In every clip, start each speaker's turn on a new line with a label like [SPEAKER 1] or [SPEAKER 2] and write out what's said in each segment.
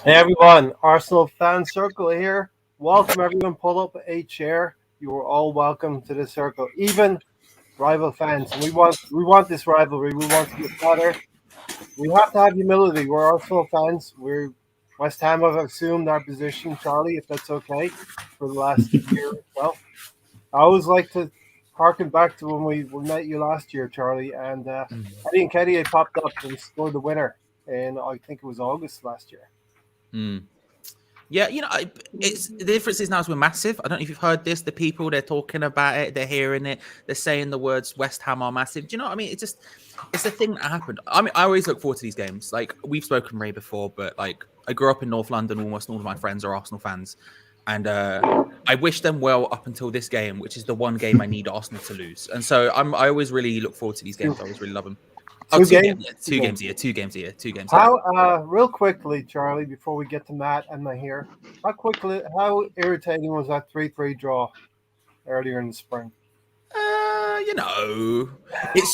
[SPEAKER 1] Hey everyone, Arsenal fan circle here. Welcome everyone. Pull up a chair. You are all welcome to the circle, even rival fans. We want this rivalry. We want to get better. We have to have humility. We're Arsenal fans. We're West Ham have assumed our position, Charlie, if that's okay, for the last year or so. I always like to harken back to when we met you last year, Charlie, and Eddie and Nketiah popped up and scored the winner, and I think it was August last year.
[SPEAKER 2] Mm. Yeah, it's the differences now is we're massive. I don't know if you've heard this. The people they're talking about it, they're hearing it, they're saying the words West Ham are massive. Do you know what I mean? It's a thing that happened. I mean, I always look forward to these games. Like we've spoken Ray before, but like I grew up in North London. Almost all of my friends are Arsenal fans, and I wish them well up until this game, which is the one game I need Arsenal to lose. And so I always really look forward to these games. I always really love them. Oh,
[SPEAKER 1] Two
[SPEAKER 2] two
[SPEAKER 1] games.
[SPEAKER 2] games, yeah, two games a year, 2 games a year.
[SPEAKER 1] How, real quickly, Charlie, before we get to Matt and Mahir, how irritating was that 3-3 draw earlier in the spring?
[SPEAKER 2] You know, it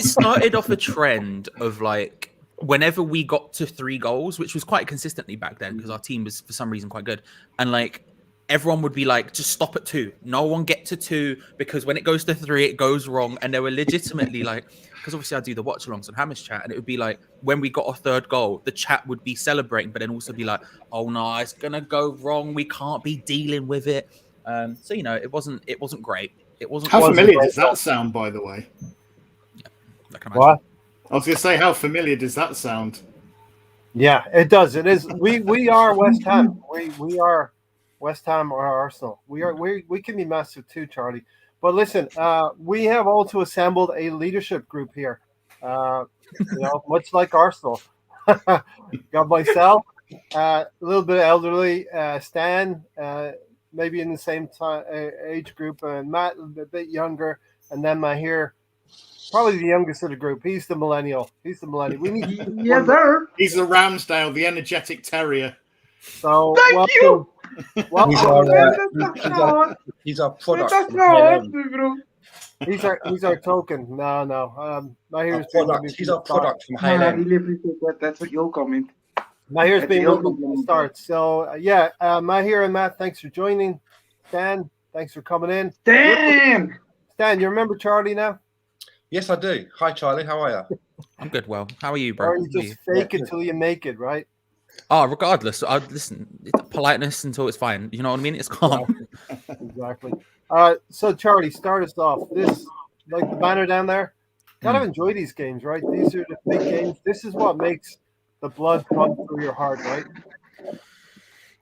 [SPEAKER 2] started off a trend of like whenever we got to 3 goals, which was quite consistently back then because our team was for some reason quite good, and like everyone would be like, just stop at 2. No one get to 2 because when it goes to 3, it goes wrong. And they were legitimately like, because obviously I do the watch alongs on Hammers chat, and it would be like when we got a 3rd goal, the chat would be celebrating, but then also be like, oh no, it's gonna go wrong. We can't be dealing with it. So it wasn't great. It wasn't.
[SPEAKER 3] How
[SPEAKER 1] wasn't
[SPEAKER 3] familiar
[SPEAKER 1] great
[SPEAKER 3] does
[SPEAKER 1] goal.
[SPEAKER 3] that sound, by the way?
[SPEAKER 2] Yeah, I can imagine.
[SPEAKER 1] What?
[SPEAKER 3] I was going to say, how familiar does that sound?
[SPEAKER 1] Yeah, it does. It is. We are West Ham. We are West Ham or Arsenal. We can be massive too, Charlie. But listen, we have also assembled a leadership group here. Much like Arsenal. Got myself, a little bit elderly, Stan, maybe in the same age group, and Matt a bit younger, and then Mahir, probably the youngest of the group. He's the millennial. We need
[SPEAKER 4] Yes, sir.
[SPEAKER 3] He's the Ramsdale, the energetic terrier.
[SPEAKER 1] so
[SPEAKER 4] Thank you.
[SPEAKER 1] welcome.
[SPEAKER 5] He's our product.
[SPEAKER 4] That's
[SPEAKER 5] from
[SPEAKER 4] not
[SPEAKER 5] KLM.
[SPEAKER 4] bro.
[SPEAKER 1] He's our token. No. Mahir's
[SPEAKER 5] He's our product from
[SPEAKER 4] No, I
[SPEAKER 5] KLM.
[SPEAKER 4] really appreciate that. That's what your comment.
[SPEAKER 1] Mahir's
[SPEAKER 4] That's
[SPEAKER 1] been
[SPEAKER 4] your
[SPEAKER 1] with me from the
[SPEAKER 4] compliment.
[SPEAKER 1] start. So Mahir and Matt, thanks for joining. Stan, thanks for coming in.
[SPEAKER 4] Damn.
[SPEAKER 1] Stan, you remember Charlie now?
[SPEAKER 5] Yes, I do. Hi, Charlie. How are you?
[SPEAKER 2] I'm good. Well, how are you, bro?
[SPEAKER 1] Or you just fake it till you make it, right?
[SPEAKER 2] Oh, regardless, listen. Politeness until it's fine. You know what I mean? It's calm.
[SPEAKER 1] Exactly. So Charlie, start us off. This, like the banner down there, kind of enjoy these games, right? These are the big games. This is what makes the blood come through your heart, right?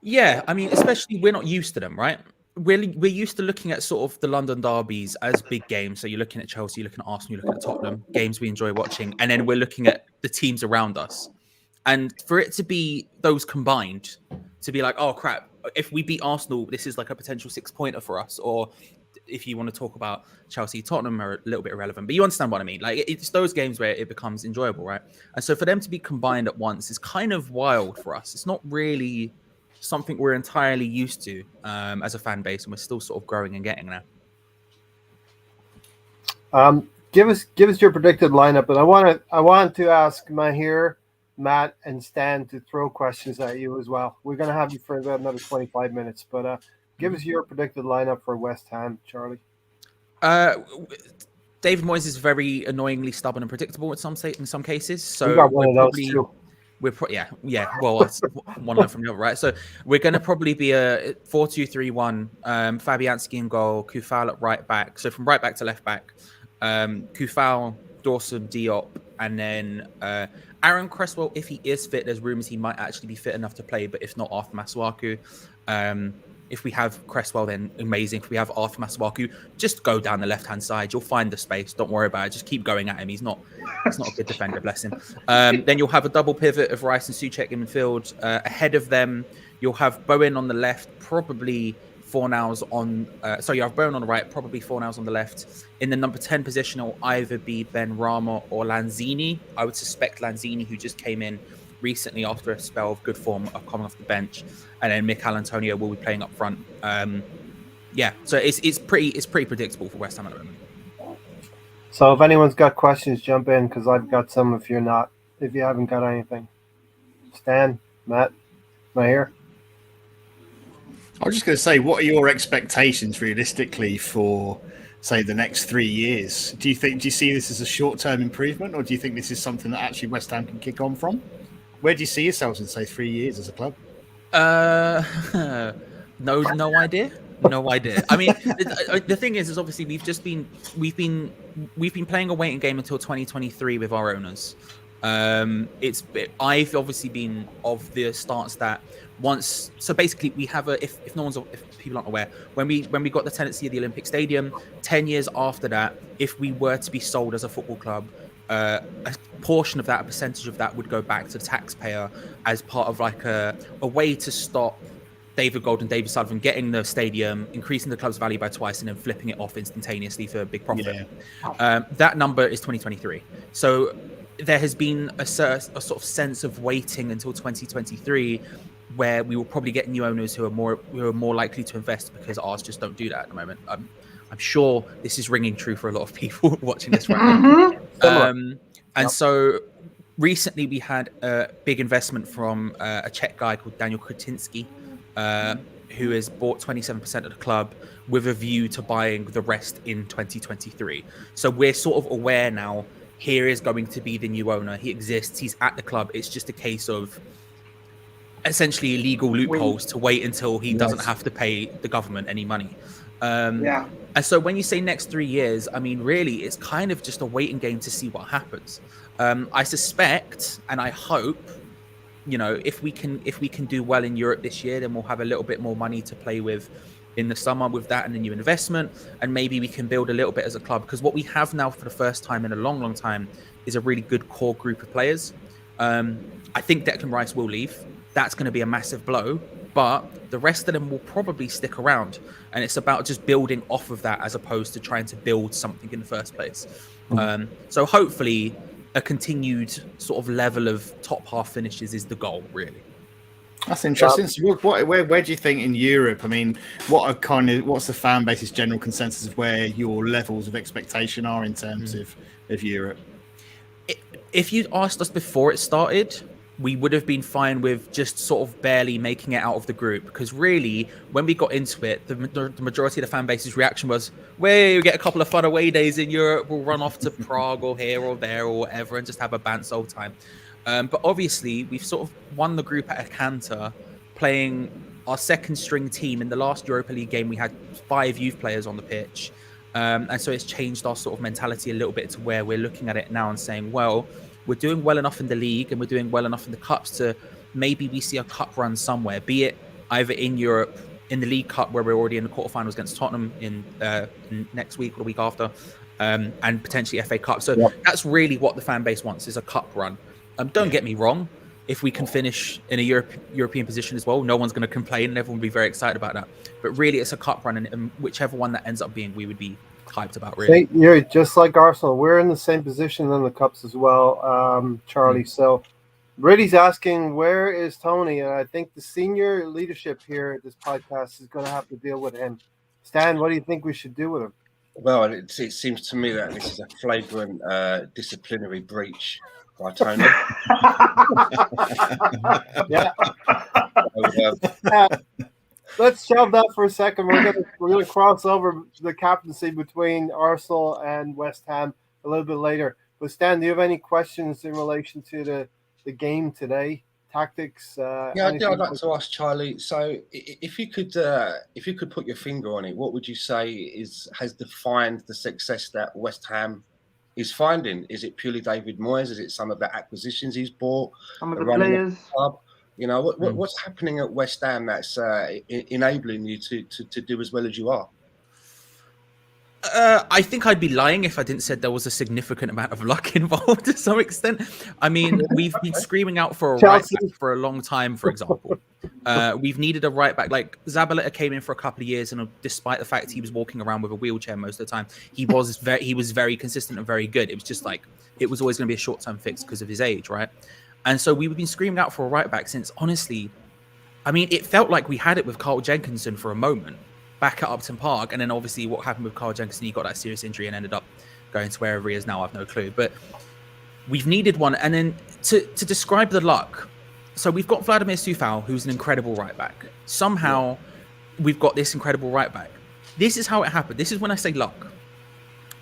[SPEAKER 2] Yeah, I mean, especially we're not used to them, right? We're used to looking at sort of the London derbies as big games. So you're looking at Chelsea, you're looking at Arsenal, you're looking at Tottenham, games we enjoy watching, and then we're looking at the teams around us. And for it to be those combined, to be like, oh crap, if we beat Arsenal, this is like a potential 6-pointer for us. Or if you want to talk about Chelsea, Tottenham are a little bit irrelevant, but you understand what I mean. Like it's those games where it becomes enjoyable, right? And so for them to be combined at once is kind of wild for us. It's not really something we're entirely used to as a fan base, and we're still sort of growing and getting there.
[SPEAKER 1] Give us your predicted lineup, and I want to ask Mahir, Matt, and Stan to throw questions at you as well. We're going to have you for about another 25 minutes, but give us your predicted lineup for West Ham, Charlie.
[SPEAKER 2] David Moyes is very annoyingly stubborn and predictable in some cases. So
[SPEAKER 1] we got one of those too.
[SPEAKER 2] Yeah. Well, it's one line from the other, right? So we're going to probably be a 4-2-3-1. Fabianski in goal, Kufal at right back. So from right back to left back, Kufal, Dawson, Diop, and then Aaron Cresswell. If he is fit, there's rumors he might actually be fit enough to play. But if not, Arthur Masuaku. If we have Cresswell, then amazing. If we have Arthur Masuaku, just go down the left-hand side. You'll find the space. Don't worry about it. Just keep going at him. He's not a good defender, bless him. Then you'll have a double pivot of Rice and Souček in midfield. Ahead of them, you'll have Bowen on the left, probably Fornals on... you have Bowen on the right, probably Fornals on the left. In the number 10 position, it'll either be Ben Rama or Lanzini. I would suspect Lanzini, who just came in recently after a spell of good form of coming off the bench, and then Mikel Antonio will be playing up front. So it's pretty predictable for West Ham at the moment.
[SPEAKER 1] So if anyone's got questions, jump in because I've got some. If you haven't got anything, Stan, Matt. Mayor.
[SPEAKER 3] I was just going to say, what are your expectations realistically for, say, the next 3 years? Do you see this as a short-term improvement, or do you think this is something that actually West Ham can kick on from? Where do you see yourselves in, say, 3 years as a club?
[SPEAKER 2] No idea. No idea. I mean, the thing is obviously we've been playing a waiting game until 2023 with our owners. I've obviously been of the stance that once, so basically we have if people aren't aware, when we got the tenancy of the Olympic Stadium, 10 years after that, if we were to be sold as a football club, a portion of that, a percentage of that would go back to the taxpayer as part of like a way to stop David Gold and David Sullivan getting the stadium, increasing the club's value by twice, and then flipping it off instantaneously for a big profit. Yeah. That number is 2023. So there has been a sort of sense of waiting until 2023, where we will probably get new owners who are more likely to invest, because ours just don't do that at the moment. I'm sure this is ringing true for a lot of people watching this right now. And so recently we had a big investment from a Czech guy called Daniel Kretinsky, who has bought 27% of the club with a view to buying the rest in 2023. So we're sort of aware now, here is going to be the new owner. He exists. He's at the club. It's just a case of essentially illegal loopholes to wait until he doesn't have to pay the government any money. And so when you say next 3 years, I mean, really, it's kind of just a waiting game to see what happens. I suspect and I hope, if we can do well in Europe this year, then we'll have a little bit more money to play with in the summer with that and the new investment, and maybe we can build a little bit as a club, because what we have now for the first time in a long time is a really good core group of players. I think Declan Rice will leave. That's going to be a massive blow, but the rest of them will probably stick around, and it's about just building off of that as opposed to trying to build something in the first place. So hopefully a continued sort of level of top half finishes is the goal, really.
[SPEAKER 3] That's interesting. So where do you think in Europe? I mean, what's the fan base's general consensus of where your levels of expectation are in terms of Europe?
[SPEAKER 2] If you'd asked us before it started, we would have been fine with just sort of barely making it out of the group, because really, when we got into it, the majority of the fan base's reaction was, we get a couple of fun away days in Europe, we'll run off to Prague or here or there or whatever and just have a bants old time. But obviously, we've sort of won the group at a canter, playing our second string team. In the last Europa League game, we had 5 youth players on the pitch. And so it's changed our sort of mentality a little bit to where we're looking at it now and saying, well, we're doing well enough in the league and we're doing well enough in the cups to maybe we see a cup run somewhere, be it either in Europe, in the League Cup, where we're already in the quarterfinals against Tottenham in next week or the week after, and potentially FA Cup. So that's really what the fan base wants, is a cup run. Don't get me wrong. If we can finish in a European position as well, no one's going to complain and everyone will be very excited about that. But really, it's a cup run, and whichever one that ends up being, we would be hyped about, really.
[SPEAKER 1] You're just like Arsenal. We're in the same position in the cups as well, Charlie. So Brady's asking, where is Tony? And I think the senior leadership here at this podcast is going to have to deal with him. Stan, what do you think we should do with him?
[SPEAKER 5] Well, it seems to me that this is a flagrant disciplinary breach by Tony.
[SPEAKER 1] Let's shelve that for a second. We're gonna cross over the captaincy between Arsenal and West Ham a little bit later. But Stan, do you have any questions in relation to the game today? Tactics?
[SPEAKER 5] I'd like to ask Charlie. So, if you could put your finger on it, what would you say has defined the success that West Ham is finding? Is it purely David Moyes? Is it some of the acquisitions he's bought?
[SPEAKER 4] Some of the players.
[SPEAKER 5] What's happening at West Ham that's enabling you to do as well as you are?
[SPEAKER 2] I think I'd be lying if I didn't say there was a significant amount of luck involved to some extent. I mean, we've been screaming out for a right back for a long time, for example. We've needed a right back. Like, Zabaleta came in for a couple of years, and despite the fact he was walking around with a wheelchair most of the time, he was very consistent and very good. It was just like, it was always going to be a short-term fix because of his age, right? And so we've been screaming out for a right back since, honestly, I mean, it felt like we had it with Carl Jenkinson for a moment back at Upton Park. And then obviously what happened with Carl Jenkinson, he got that serious injury and ended up going to wherever he is now. I've no clue. But we've needed one. And then to describe the luck, So we've got Vladimir Sufal, who's an incredible right back. Somehow, we've got this incredible right back. This is how it happened. This is when I say luck.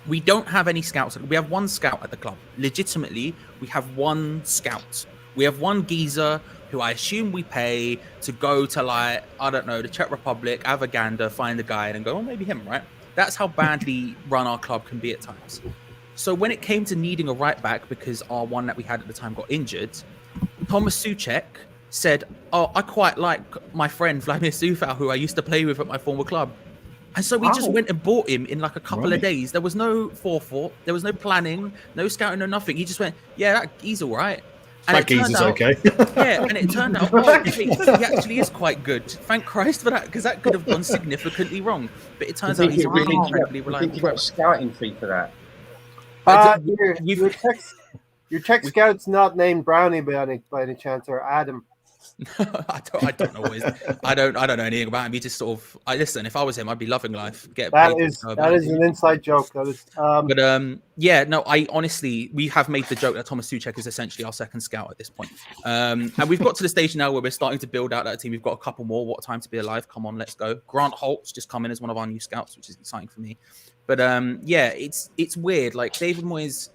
[SPEAKER 2] We don't have any scouts. We have one scout at the club. Legitimately, we have one scout. We have one geezer who I assume we pay to go to, like, I don't know, the Czech Republic, have a gander, find a guy, and go, oh, maybe him, right? That's how badly run our club can be at times. So when it came to needing a right back, because our one that we had at the time got injured, Thomas Souček said, oh, I quite like my friend Vladimir Sufal, who I used to play with at my former club. And so we just went and bought him in like a couple of days. There was no forethought. There was no planning, no scouting, no nothing. He just went, yeah, he's all right. And
[SPEAKER 3] that geezer's okay.
[SPEAKER 2] Yeah, and it turned out, oh, he actually is quite good. Thank Christ for that, because that could have gone significally wrong. But it turns out he's really incredibly reliable.
[SPEAKER 5] I think you got a scouting fee for that.
[SPEAKER 1] Your Czech scout's not named Brownie by any chance, or Adam.
[SPEAKER 2] I don't know. I don't know anything about him. He just sort of. Listen. If I was him, I'd be loving life.
[SPEAKER 1] That is an inside joke. That is.
[SPEAKER 2] But yeah, no. I honestly, we have made the joke that Thomas Souček is essentially our second scout at this point. And we've got to the stage now where we're starting to build out that team. We've got a couple more. What time to be alive? Come on, let's go. Grant Holt's just come in as one of our new scouts, which is exciting for me. But yeah, it's weird. Like David Moyes.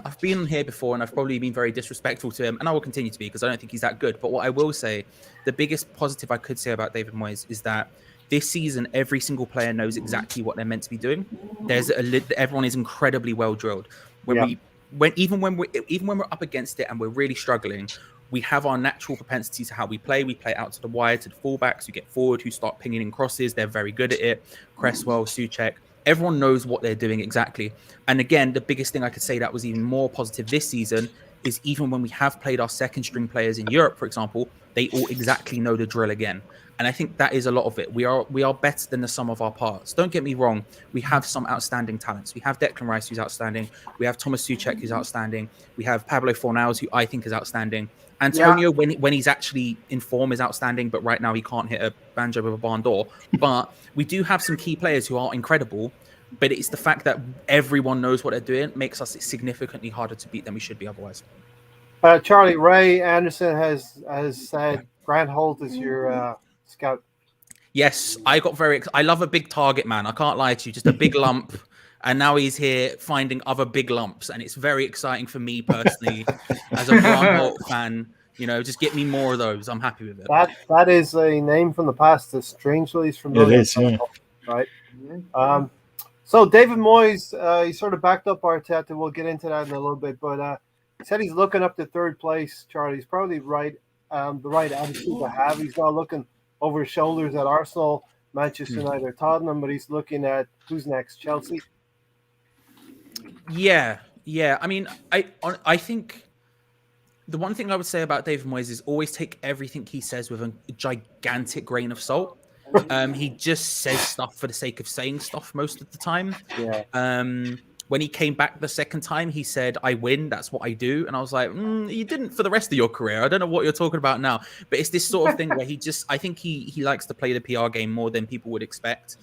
[SPEAKER 2] I've been on here before and I've probably been very disrespectful to him, and I will continue to be because I don't think he's that good. But what I will say, the biggest positive I could say about David Moyes is that this season, every single player knows exactly what they're meant to be doing. Everyone is incredibly well drilled. Even when we're up against it and we're really struggling, we have our natural propensity to how we play. We play out to the wide, to the fullbacks who get forward, who start pinging in crosses. They're very good at it. Cresswell, Souček. Everyone knows what they're doing exactly. And again, the biggest thing I could say that was even more positive this season is even when we have played our second string players in Europe, for example, they all exactly know the drill again. And I think that is a lot of it. We are better than the sum of our parts. Don't get me wrong. We have some outstanding talents. We have Declan Rice, who's outstanding. We have Thomas Souček, who's outstanding. We have Pablo Fornals, who I think is outstanding. Antonio, when he's actually in form, is outstanding, but right now he can't hit a banjo with a barn door. But we do have some key players who are incredible, but it's the fact that everyone knows what they're doing makes us significantly harder to beat than we should be otherwise.
[SPEAKER 1] Charlie, Ray Anderson has said Grant Holt is your scout.
[SPEAKER 2] Yes, I got I love a big target, man. I can't lie to you, just a big lump. And now he's here finding other big lumps, and it's very exciting for me personally as a Grant Holt fan. You know, just get me more of those. I'm happy with it.
[SPEAKER 1] That is a name from the past that strangely is familiar.
[SPEAKER 3] It is, yeah.
[SPEAKER 1] Right. So David Moyes, he sort of backed up Arteta. We'll get into that in a little bit, but he said he's looking up to third place. Charlie, he's probably right. The right attitude to have. He's not looking over his shoulders at Arsenal, Manchester United, or Tottenham, but he's looking at who's next, Chelsea.
[SPEAKER 2] Yeah. I mean, I think the one thing I would say about David Moyes is always take everything he says with a gigantic grain of salt. He just says stuff for the sake of saying stuff most of the time. Yeah. When he came back the second time, he said, I win, that's what I do. And I was like, you didn't for the rest of your career. I don't know what you're talking about now. But it's this sort of thing where I think he likes to play the PR game more than people would expect.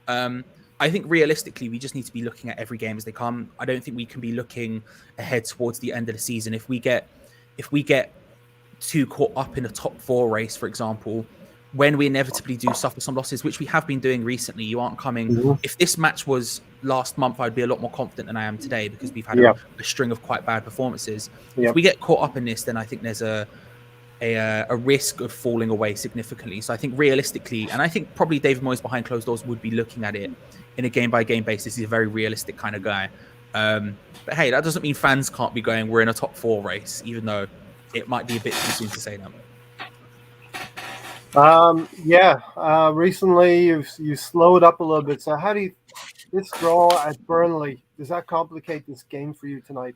[SPEAKER 2] I think realistically, we just need to be looking at every game as they come. I don't think we can be looking ahead towards the end of the season. If we get too caught up in a top 4 race, for example, when we inevitably do suffer some losses, which we have been doing recently, you aren't coming. Mm-hmm. If this match was last month, I'd be a lot more confident than I am today because we've had a string of quite bad performances. If we get caught up in this, then I think there's a risk of falling away significantly. So I think realistically, and I think probably David Moyes behind closed doors would be looking at it in a game-by-game basis. He's a very realistic kind of guy. But hey, that doesn't mean fans can't be going, we're in a top 4 race, even though it might be a bit too soon to say that.
[SPEAKER 1] Recently you slowed up a little bit. So how do you this draw at Burnley, does that complicate this game for you tonight?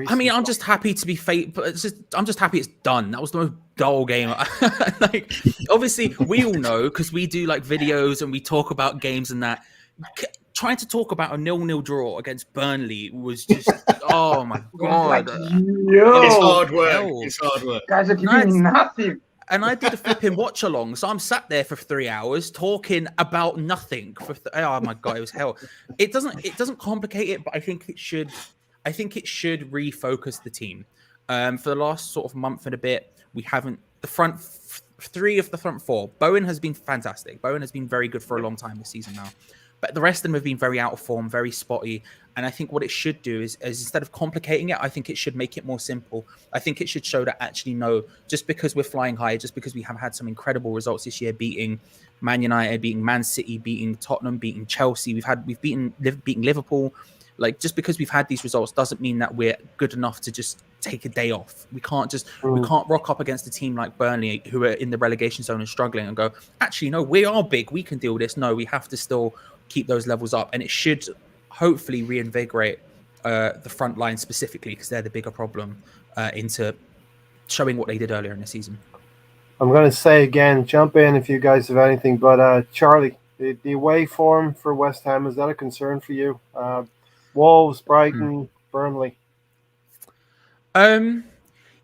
[SPEAKER 2] I mean, I'm just happy to be but I'm just happy it's done. That was the most dull game. Like, obviously, we all know because we do like videos and we talk about games and that. Trying to talk about a 0-0 draw against Burnley was just oh my god!
[SPEAKER 3] It's hard work. It's hard work.
[SPEAKER 4] Guys are giving nothing.
[SPEAKER 2] And I did a flipping watch along, so I'm sat there for 3 hours talking about nothing. Oh my god, it was hell. It doesn't complicate it, but I think it should refocus the team. For the last sort of month and a bit, we haven't the front three of the front four. Bowen has been fantastic. Bowen has been very good for a long time this season now. But the rest of them have been very out of form, very spotty. And I think what it should do is instead of complicating it, I think it should make it more simple. I think it should show that actually, no, just because we're flying high, just because we have had some incredible results this year, beating Man United, beating Man City, beating Tottenham, beating Chelsea, we've beaten Liverpool. Like, just because we've had these results doesn't mean that we're good enough to just take a day off. We can't rock up against a team like Burnley who are in the relegation zone and struggling and go, actually, no, we are big. We can deal with this. No, we have to still keep those levels up. And it should hopefully reinvigorate the front line specifically, because they're the bigger problem, into showing what they did earlier in the season.
[SPEAKER 1] I'm going to say again, jump in if you guys have anything. But Charlie, the away form for West Ham, is that a concern for you? Wolves, Brighton, Burnley.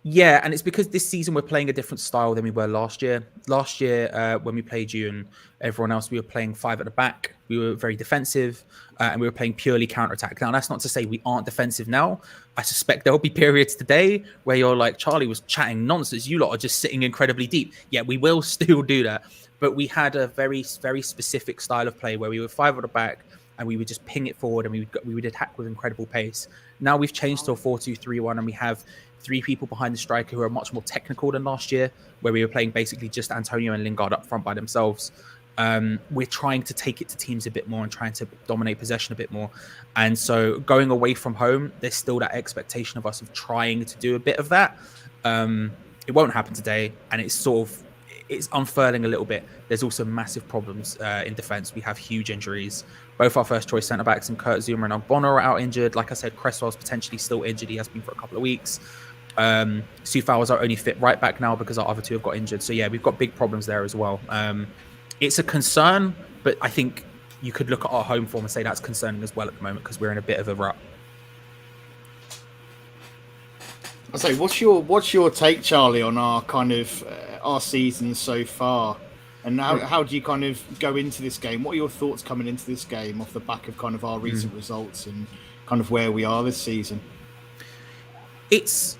[SPEAKER 2] Yeah, and it's because this season we're playing a different style than we were last year. Last year, when we played you and everyone else, we were playing 5 at the back. We were very defensive, and we were playing purely counter-attack. Now, that's not to say we aren't defensive now. I suspect there'll be periods today where you're like, Charlie was chatting nonsense. You lot are just sitting incredibly deep. Yeah, we will still do that. But we had a very, very specific style of play where we were 5 at the back, and we would just ping it forward, and we would attack with incredible pace. Now we've changed to a 4-2-3-1, and we have 3 people behind the striker who are much more technical than last year, where we were playing basically just Antonio and Lingard up front by themselves. We're trying to take it to teams a bit more and trying to dominate possession a bit more. And so going away from home, there's still that expectation of us of trying to do a bit of that. It won't happen today, and it's unfurling a little bit. There's also massive problems in defence. We have huge injuries. Both our first choice centre backs, and Kurt Zouma and Ogbonna, are out injured. Like I said, Cresswell's potentially still injured. He has been for a couple of weeks. Soufal is our only fit right back now because our other 2 have got injured. So yeah, we've got big problems there as well. It's a concern, but I think you could look at our home form and say that's concerning as well at the moment, because we're in a bit of a rut.
[SPEAKER 3] I'll say, what's your take, Charlie, on our kind of our season so far, and how do you kind of go into this game? What are your thoughts coming into this game off the back of kind of our recent results and kind of where we are this season?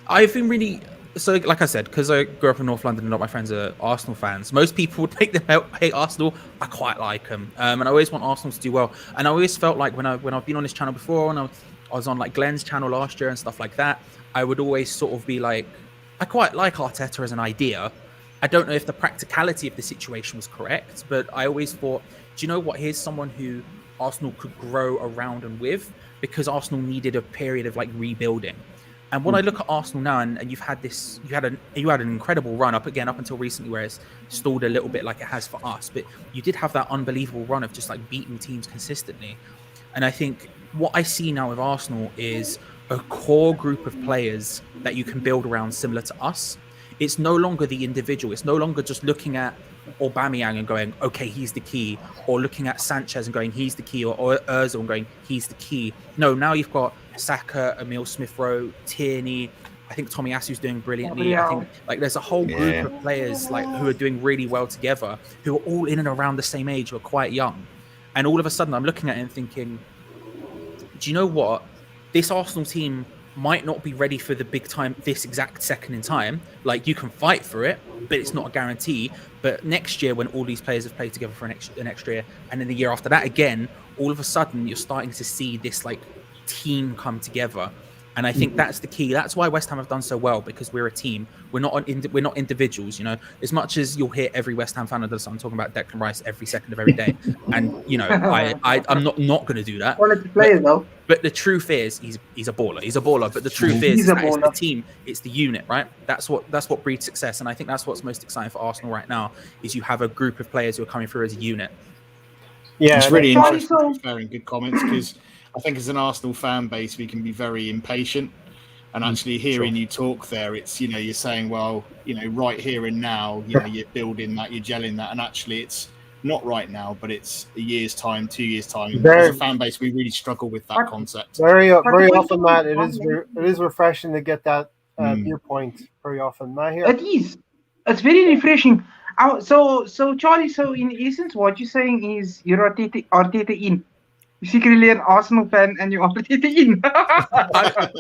[SPEAKER 2] I've been really, so like I said, because I grew up in North London and a lot of my friends are Arsenal fans. Most people would make them hate Arsenal. I quite like them, and I always want Arsenal to do well. And I always felt like when I've been on this channel before, and I was on like Glenn's channel last year and stuff like that, I would always sort of be like, I quite like Arteta as an idea. I don't know if the practicality of the situation was correct, but I always thought, do you know what? Here's someone who Arsenal could grow around and with, because Arsenal needed a period of like rebuilding. And when I look at Arsenal now, and you had an incredible run up until recently, where it's stalled a little bit like it has for us, but you did have that unbelievable run of just like beating teams consistently. And I think what I see now with Arsenal is a core group of players that you can build around, similar to us. It's no longer the individual. It's no longer just looking at Aubameyang and going, okay, he's the key, or looking at Sanchez and going, he's the key, or Ozil and going, he's the key. No, now you've got Saka, Emile Smith-Rowe, Tierney. I think Tommy Asu's doing brilliantly. I think like there's a whole group of players like who are doing really well together, who are all in and around the same age, who are quite young. And all of a sudden I'm looking at it and thinking, do you know what? This Arsenal team might not be ready for the big time this exact second in time. Like, you can fight for it, but it's not a guarantee. But next year, when all these players have played together for an extra year, and then the year after that again, all of a sudden you're starting to see this like team come together. And I think that's the key. That's why West Ham have done so well, because we're a team. We're not individuals. You know, as much as you'll hear every West Ham fan under the sun talking about Declan Rice every second of every day, and you know, I'm not going to do that.
[SPEAKER 4] Quality player though.
[SPEAKER 2] But the truth is, he's a baller. He's a baller. But the truth is, that it's the team, it's the unit, right? That's what breeds success. And I think that's what's most exciting for Arsenal right now, is you have a group of players who are coming through as a unit.
[SPEAKER 3] Yeah, it's really interesting. Very good comments, because I think as an Arsenal fan base, we can be very impatient. And actually hearing you talk there, it's, you know, you're saying, well, you know, right here and now, you know, you're building that, you're gelling that. And actually it's not right now, but it's a year's time, 2 years' time. As a fan base, we really struggle with that concept.
[SPEAKER 1] Very often, Matt, it is refreshing to get that viewpoint very often. Matt, here.
[SPEAKER 4] It is. It's very refreshing. So Charlie, so in essence, what you're saying is you're Arteta in. You're secretly an Arsenal fan and you're already in.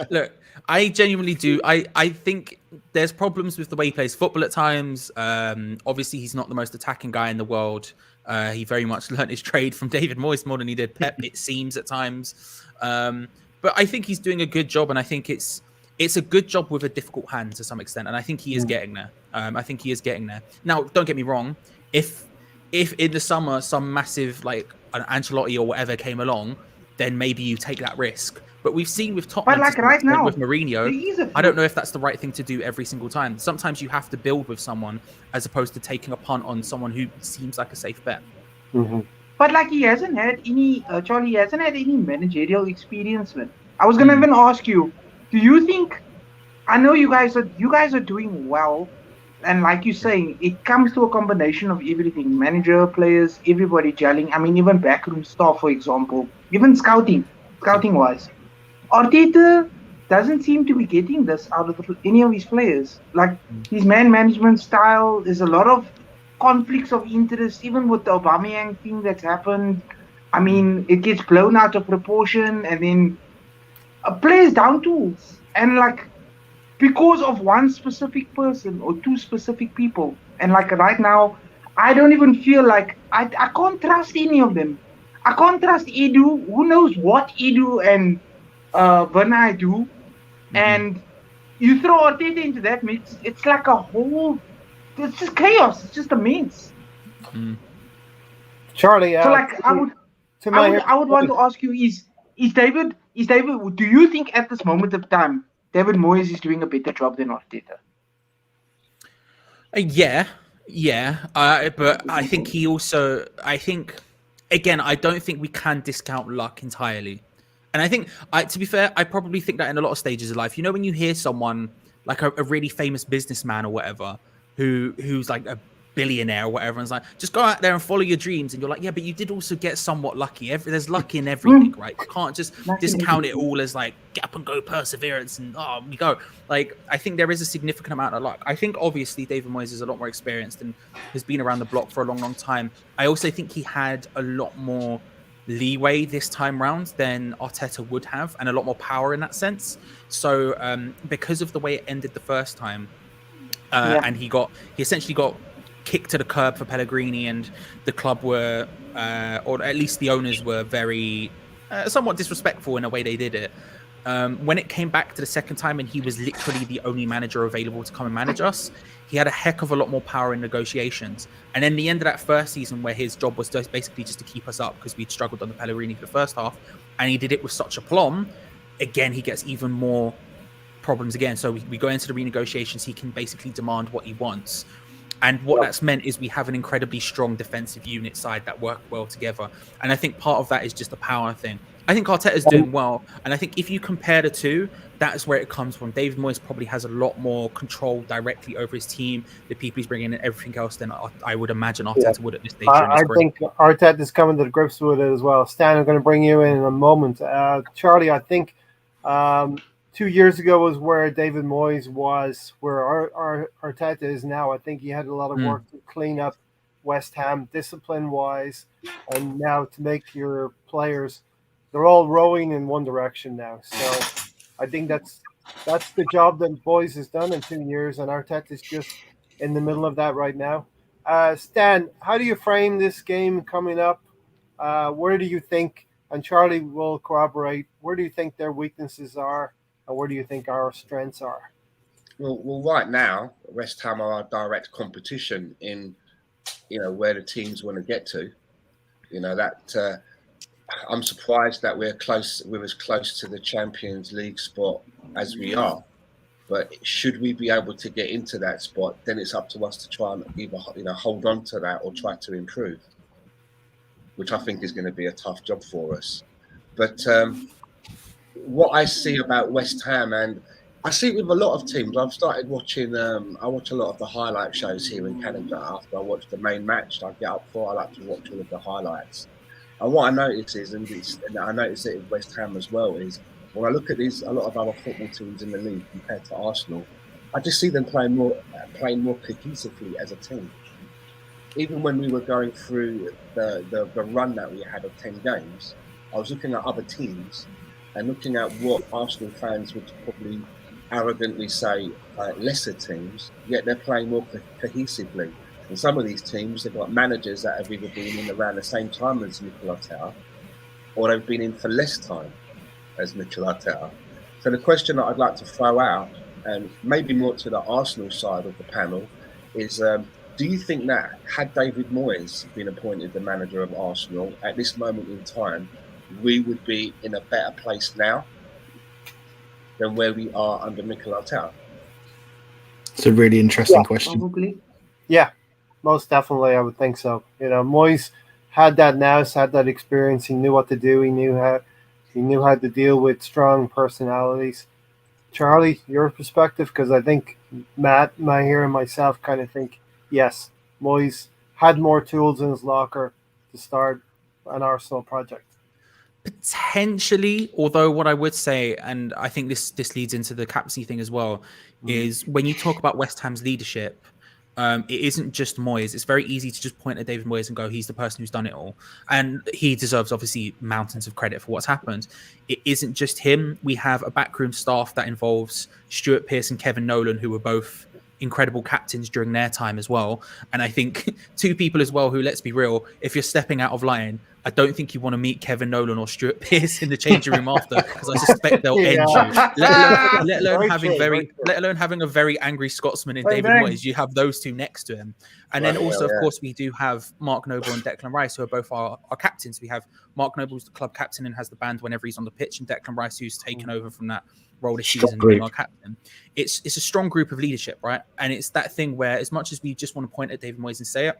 [SPEAKER 2] Look, I genuinely do. I think there's problems with the way he plays football at times. Obviously, he's not the most attacking guy in the world. He very much learnt his trade from David Moyes more than he did Pep, it seems, at times. But I think he's doing a good job, and I think it's a good job with a difficult hand to some extent, and I think he is getting there. I think he is getting there. Now, don't get me wrong. If in the summer some massive like an Ancelotti or whatever came along, then maybe you take that risk. But we've seen with Tottenham,
[SPEAKER 4] But like right now,
[SPEAKER 2] with Mourinho,
[SPEAKER 4] there is a
[SPEAKER 2] I don't know if that's the right thing to do every single time. Sometimes you have to build with someone as opposed to taking a punt on someone who seems like a safe bet.
[SPEAKER 4] But like he hasn't had any, Charlie, he hasn't had any managerial experience, man. I was gonna even ask you, do you think? I know you guys are doing well, and like you're saying, it comes to a combination of everything: manager, players, everybody gelling. I mean, even backroom staff, for example, even scouting wise. Arteta doesn't seem to be getting this out of any of his players. Like his man management style, there's a lot of conflicts of interest, even with the Aubameyang thing that's happened. I mean, it gets blown out of proportion, and then players down tools, and like because of one specific person or two specific people. And like right now, I don't even feel like I can't trust any of them. I can't trust Edu. Who knows what Edu and Bernai do? And you throw Arteta into that mix, it's like a whole. It's just chaos. It's just a mess.
[SPEAKER 1] Charlie,
[SPEAKER 4] So like I would want to ask you: Is David? Do you think at this moment of time David Moyes is doing a better job than Arteta?
[SPEAKER 2] Yeah. But I think he also. I think again, I don't think we can discount luck entirely. And I think, to be fair, I probably think that in a lot of stages of life. You know, when you hear someone like a really famous businessman or whatever, who's like a billionaire or whatever, and it's like, just go out there and follow your dreams. And you're like, yeah, but you did also get somewhat lucky. There's luck in everything, right? You can't just discount it all as like get up and go perseverance and we go. Like, I think there is a significant amount of luck. I think obviously David Moyes is a lot more experienced and has been around the block for a long, long time. I also think he had a lot more leeway this time round than Arteta would have, and a lot more power in that sense. So because of the way it ended the first time, and he essentially got kicked to the curb for Pellegrini, and the club were, or at least the owners were very somewhat disrespectful in the way they did it. When it came back to the second time and he was literally the only manager available to come and manage us, he had a heck of a lot more power in negotiations. And then the end of that first season, where his job was basically just to keep us up because we'd struggled on the Pellegrini for the first half, and he did it with such aplomb, again, he gets even more problems again. So we go into the renegotiations, he can basically demand what he wants. And what that's meant is we have an incredibly strong defensive unit side that work well together. And I think part of that is just a power thing. I think Arteta's doing well. And I think if you compare the two, that's where it comes from. David Moyes probably has a lot more control directly over his team, the people he's bringing in, everything else, than I would imagine Arteta would at this stage.
[SPEAKER 1] I think Arteta's coming to the grips with it as well. Stan, I'm going to bring you in a moment. Charlie, I think 2 years ago was where David Moyes was, where our Arteta is now. I think he had a lot of work to clean up West Ham discipline-wise, and now to make your players, they're all rowing in one direction now. So I think that's the job that Moyes has done in 2 years, and Arteta's just in the middle of that right now. Stan, how do you frame this game coming up? Where do you think, and Charlie will corroborate, where do you think their weaknesses are? And where do you think our strengths are?
[SPEAKER 5] Well, right now, West Ham are our direct competition in, where the teams want to get to. That I'm surprised that we're as close to the Champions League spot as we are. But should we be able to get into that spot, then it's up to us to try and either hold on to that or try to improve, which I think is going to be a tough job for us. But what I see about West Ham, and I see it with a lot of teams. I've started watching. I watch a lot of the highlight shows here in Canada. After I watch the main match, I get up for. I like to watch all of the highlights. And what I notice is, and I notice it in West Ham as well, is when I look at a lot of other football teams in the league compared to Arsenal, I just see them playing more cohesively as a team. Even when we were going through the run that we had of 10 games, I was looking at other teams and looking at what Arsenal fans would probably arrogantly say lesser teams, yet they're playing more cohesively. And some of these teams, they've got managers that have either been in around the same time as Mikel Arteta, or they've been in for less time as Mikel Arteta. So the question that I'd like to throw out, and maybe more to the Arsenal side of the panel, is do you think that had David Moyes been appointed the manager of Arsenal at this moment in time, we would be in a better place now than where we are under Mikel Arteta?
[SPEAKER 3] It's a really interesting question.
[SPEAKER 4] Probably.
[SPEAKER 1] Yeah, most definitely, I would think so. You know, Moyes had that nous, had that experience. He knew what to do. He knew how to deal with strong personalities. Charlie, your perspective, because I think Matt, Mahir, and myself kind of think yes, Moyes had more tools in his locker to start an Arsenal project.
[SPEAKER 2] Potentially, although what I would say, and I think this leads into the captaincy thing as well, is when you talk about West Ham's leadership, it isn't just Moyes. It's very easy to just point at David Moyes and go, he's the person who's done it all. And he deserves, obviously, mountains of credit for what's happened. It isn't just him. We have a backroom staff that involves Stuart Pearce and Kevin Nolan, who were both incredible captains during their time as well. And I think two people as well who, let's be real, if you're stepping out of line, I don't think you want to meet Kevin Nolan or Stuart Pearce in the changing room after, because I suspect they'll end you. Let alone having a very angry Scotsman in David Moyes. You have those two next to him. And then also, of course, we do have Mark Noble and Declan Rice, who are both our captains. We have Mark Noble, who's the club captain and has the band whenever he's on the pitch, and Declan Rice, who's taken over from that role this season, being our captain. It's a strong group of leadership, right? And it's that thing where, as much as we just want to point at David Moyes and say it,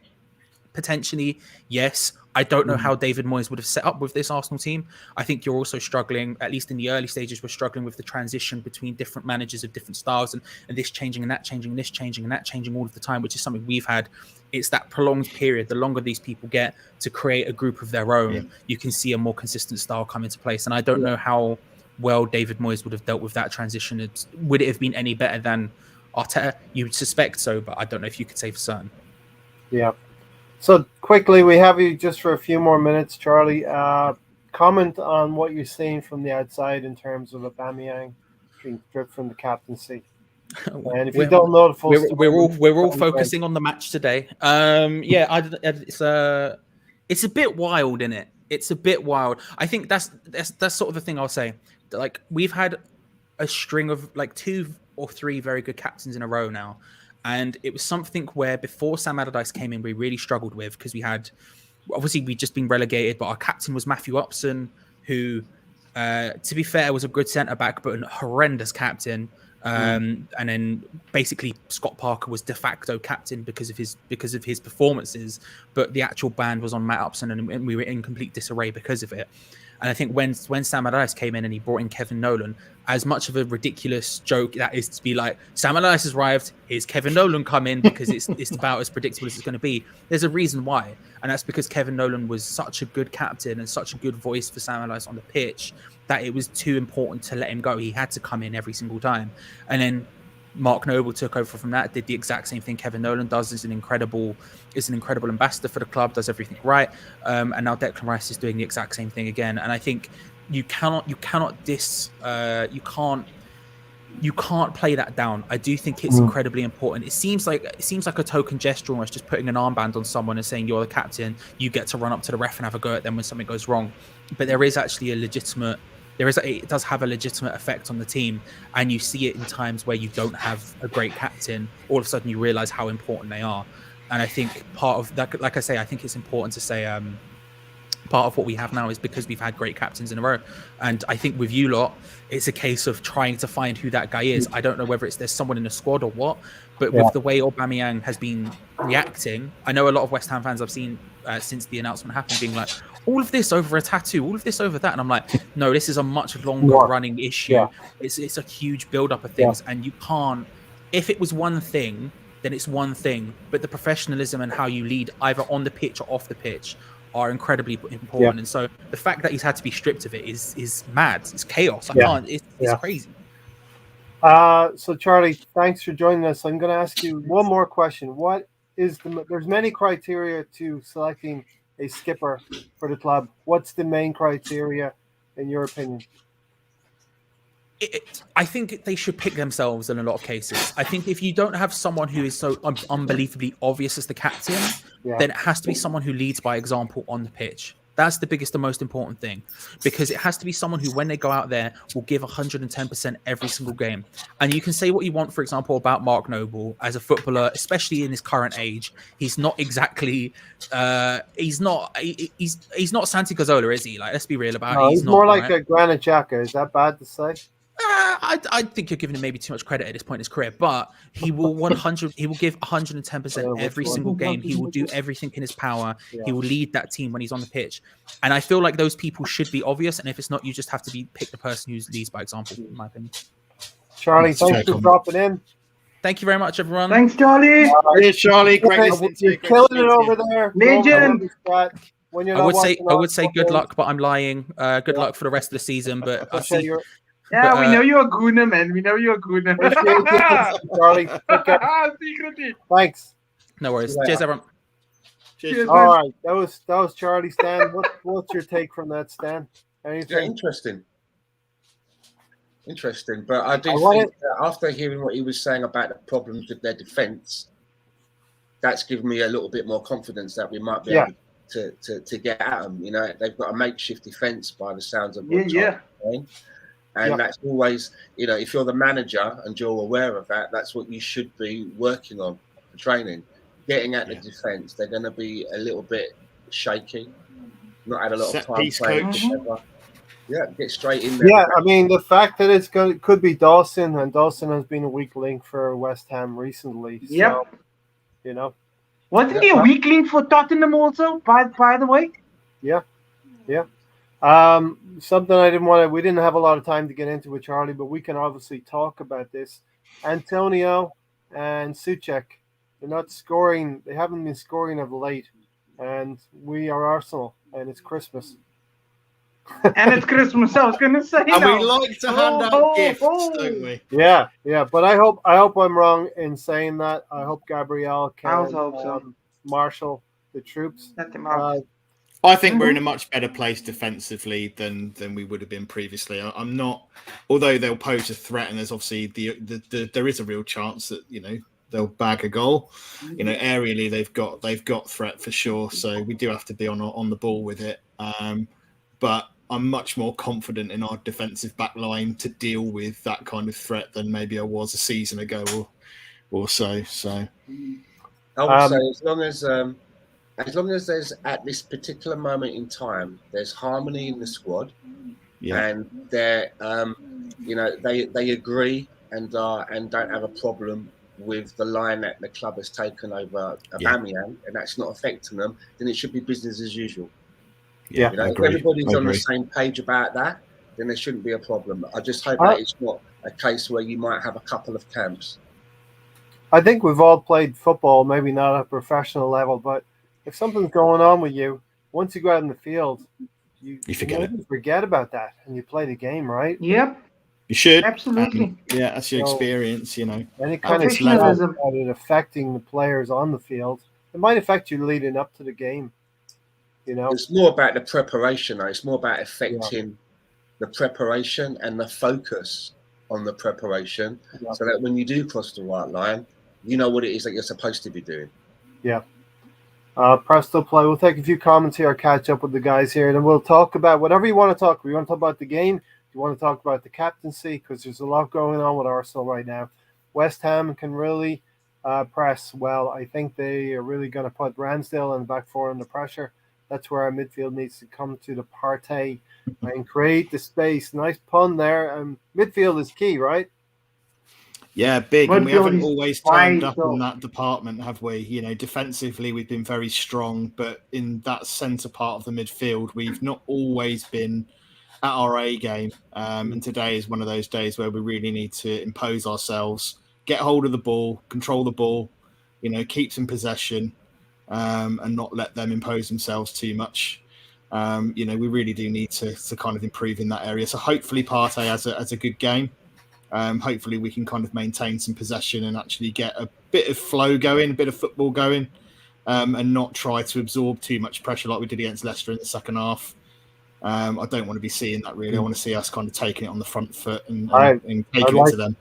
[SPEAKER 2] potentially, yes. I don't know how David Moyes would have set up with this Arsenal team. I think you're also struggling, at least in the early stages, we're struggling with the transition between different managers of different styles and this changing and that changing and this changing and that changing all of the time, which is something we've had. It's that prolonged period. The longer these people get to create a group of their own, you can see a more consistent style come into place. And I don't know how well David Moyes would have dealt with that transition. Would it have been any better than Arteta? You would suspect so, but I don't know if you could say for certain.
[SPEAKER 1] Yeah. So quickly, we have you just for a few more minutes, Charlie. Comment on what you're seeing from the outside in terms of Aubameyang being stripped from the captaincy. And if you don't know the full story,
[SPEAKER 2] we're all focusing on the match today. It's a bit wild, isn't it? It's a bit wild. I think that's sort of the thing I'll say. Like, we've had a string of like 2 or 3 very good captains in a row now. And it was something where before Sam Allardyce came in, we really struggled with, because we'd just been relegated, but our captain was Matthew Upson, who, to be fair, was a good centre-back, but a horrendous captain. And then basically Scott Parker was de facto captain because of his performances, but the actual band was on Matt Upson, and we were in complete disarray because of it. And I think when Sam Allardyce came in and he brought in Kevin Nolan, as much of a ridiculous joke that is to be like, Sam Allardyce has arrived, here's Kevin Nolan come in, because it's about as predictable as it's going to be. There's a reason why. And that's because Kevin Nolan was such a good captain and such a good voice for Sam Allardyce on the pitch that it was too important to let him go. He had to come in every single time. And then Mark Noble took over from that, did the exact same thing Kevin Nolan does, is an incredible ambassador for the club, does everything right. And now Declan Rice is doing the exact same thing again. And I think you can't play that down. I do think it's incredibly important. It seems like a token gesture, almost just putting an armband on someone and saying you're the captain, you get to run up to the ref and have a go at them when something goes wrong. But there is actually it does have a legitimate effect on the team, and you see it in times where you don't have a great captain. All of a sudden you realize how important they are. And I think part of that, like I say, I think it's important to say part of what we have now is because we've had great captains in a row. And I think with you lot, it's a case of trying to find who that guy is. I don't know whether there's someone in the squad or what, but with the way Aubameyang has been reacting, I know a lot of West Ham fans I've seen since the announcement happened being like, all of this over a tattoo, all of this over that. And I'm like, no, this is a much longer running issue. Yeah. It's a huge build-up of things. And you can't, if it was one thing, then it's one thing. But the professionalism and how you lead either on the pitch or off the pitch are incredibly important. Yeah. And so the fact that he's had to be stripped of it is mad. It's chaos. It's crazy.
[SPEAKER 1] So Charlie, thanks for joining us. I'm going to ask you one more question. There's many criteria to selecting a skipper for the club? What's the main criteria, in your opinion?
[SPEAKER 2] I think they should pick themselves in a lot of cases. I think if you don't have someone who is so unbelievably obvious as the captain, then it has to be someone who leads by example on the pitch. That's the biggest and most important thing, because it has to be someone who, when they go out there, will give 110% every single game. And you can say what you want, for example, about Mark Noble as a footballer, especially in his current age. He's not exactly, he's not Santi Cazorla, is he? Like, let's be real about it.
[SPEAKER 1] No, he's
[SPEAKER 2] not,
[SPEAKER 1] more like
[SPEAKER 2] right?
[SPEAKER 1] a Granit Xhaka. Is that bad to say?
[SPEAKER 2] I think you're giving him maybe too much credit at this point in his career, but he will 100. He will give 110% every single game. He will do everything in his power.
[SPEAKER 1] Yeah.
[SPEAKER 2] He will lead that team when he's on the pitch, and I feel like those people should be obvious. And if it's not, you just have to pick the person who leads by example. In my opinion.
[SPEAKER 1] Charlie, thanks for dropping in.
[SPEAKER 2] Thank you very much, everyone.
[SPEAKER 4] Thanks, Charlie.
[SPEAKER 3] Cheers, Charlie. Great listening to you.
[SPEAKER 1] You're killing it over there.
[SPEAKER 4] Legend.
[SPEAKER 1] When you're
[SPEAKER 2] I would
[SPEAKER 1] not
[SPEAKER 2] say good luck, but I'm lying. Good luck for the rest of the season. But I'll see.
[SPEAKER 4] Yeah,
[SPEAKER 2] But,
[SPEAKER 4] we know you're a gooner, man. We know you're a gooner.
[SPEAKER 1] Charlie.
[SPEAKER 4] Secretly.
[SPEAKER 1] Thanks.
[SPEAKER 2] No worries. Cheers, everyone.
[SPEAKER 3] Cheers.
[SPEAKER 1] All right, that was Charlie. Stan, what's your take from that, Stan? Anything?
[SPEAKER 5] Yeah, interesting. But I do think that after hearing what he was saying about the problems with their defence, that's given me a little bit more confidence that we might be able to get at them. You know, they've got a makeshift defence by the sounds of what Charlie's saying. And that's always, you know, if you're the manager and you're aware of that, that's what you should be working on for training. Getting at the defence, they're going to be a little bit shaky. Not had a lot of time playing. Yeah, get straight in there.
[SPEAKER 1] Yeah, I mean, the fact that it could be Dawson, and Dawson has been a weak link for West Ham recently. So, you know.
[SPEAKER 4] Wasn't he a weak link for Tottenham also, by the way?
[SPEAKER 1] Yeah. Something we didn't have a lot of time to get into with Charlie, but we can obviously talk about this. Antonio and Souček, they're not scoring. They haven't been scoring of late, and we are Arsenal, and it's Christmas.
[SPEAKER 4] And it's Christmas. I was going to say,
[SPEAKER 3] and we like to hand out gifts, don't we?
[SPEAKER 1] Yeah. But I hope I'm wrong in saying that. I hope Gabriel can marshal the troops.
[SPEAKER 3] I think we're in a much better place defensively than we would have been previously. I'm not, although they'll pose a threat, and there's obviously there is a real chance that, you know, they'll bag a goal. You know, aerially they've got threat for sure. So we do have to be on the ball with it. But I'm much more confident in our defensive back line to deal with that kind of threat than maybe I was a season ago or so. So
[SPEAKER 5] I would say as long as there's, at this particular moment in time, there's harmony in the squad, and they're, you know, they agree and don't have a problem with the line that the club has taken over Aubameyang, and that's not affecting them, then it should be business as usual.
[SPEAKER 1] Yeah,
[SPEAKER 5] you know, if everybody's on the same page about that, then there shouldn't be a problem. I just hope that it's not a case where you might have a couple of camps.
[SPEAKER 1] I think we've all played football, maybe not at a professional level, but if something's going on with you, once you go out in the field, you forget about that and you play the game, right?
[SPEAKER 4] Yep.
[SPEAKER 3] You should.
[SPEAKER 4] Absolutely.
[SPEAKER 3] That's your experience, you know.
[SPEAKER 1] Any kind of level of it affecting the players on the field, it might affect you leading up to the game. You know,
[SPEAKER 5] it's more about the preparation, though. It's more about affecting the preparation and the focus on the preparation, so that when you do cross the white line, you know what it is that you're supposed to be doing.
[SPEAKER 1] Yeah. Presto play. We'll take a few comments here, catch up with the guys here, and then we'll talk about whatever you want to talk. We want to talk about the game. You want to talk about the captaincy, because there's a lot going on with Arsenal right now. West Ham can really press well. I think they are really going to put Ramsdale in the back four under pressure. That's where our midfield needs to come to the party and create the space. Nice pun there. Midfield is key, right?
[SPEAKER 3] Yeah, big. And we haven't always turned up in that department, have we? You know, defensively, we've been very strong, but in that centre part of the midfield, we've not always been at our A game. And today is one of those days where we really need to impose ourselves, get hold of the ball, control the ball, you know, keep some possession, and not let them impose themselves too much. You know, we really do need to kind of improve in that area. So hopefully Partey has a good game. Hopefully we can kind of maintain some possession and actually get a bit of flow going, a bit of football going. and not try to absorb too much pressure like we did against Leicester in the second half. I don't want to be seeing that really. I want to see us kind of taking it on the front foot and taking it to them.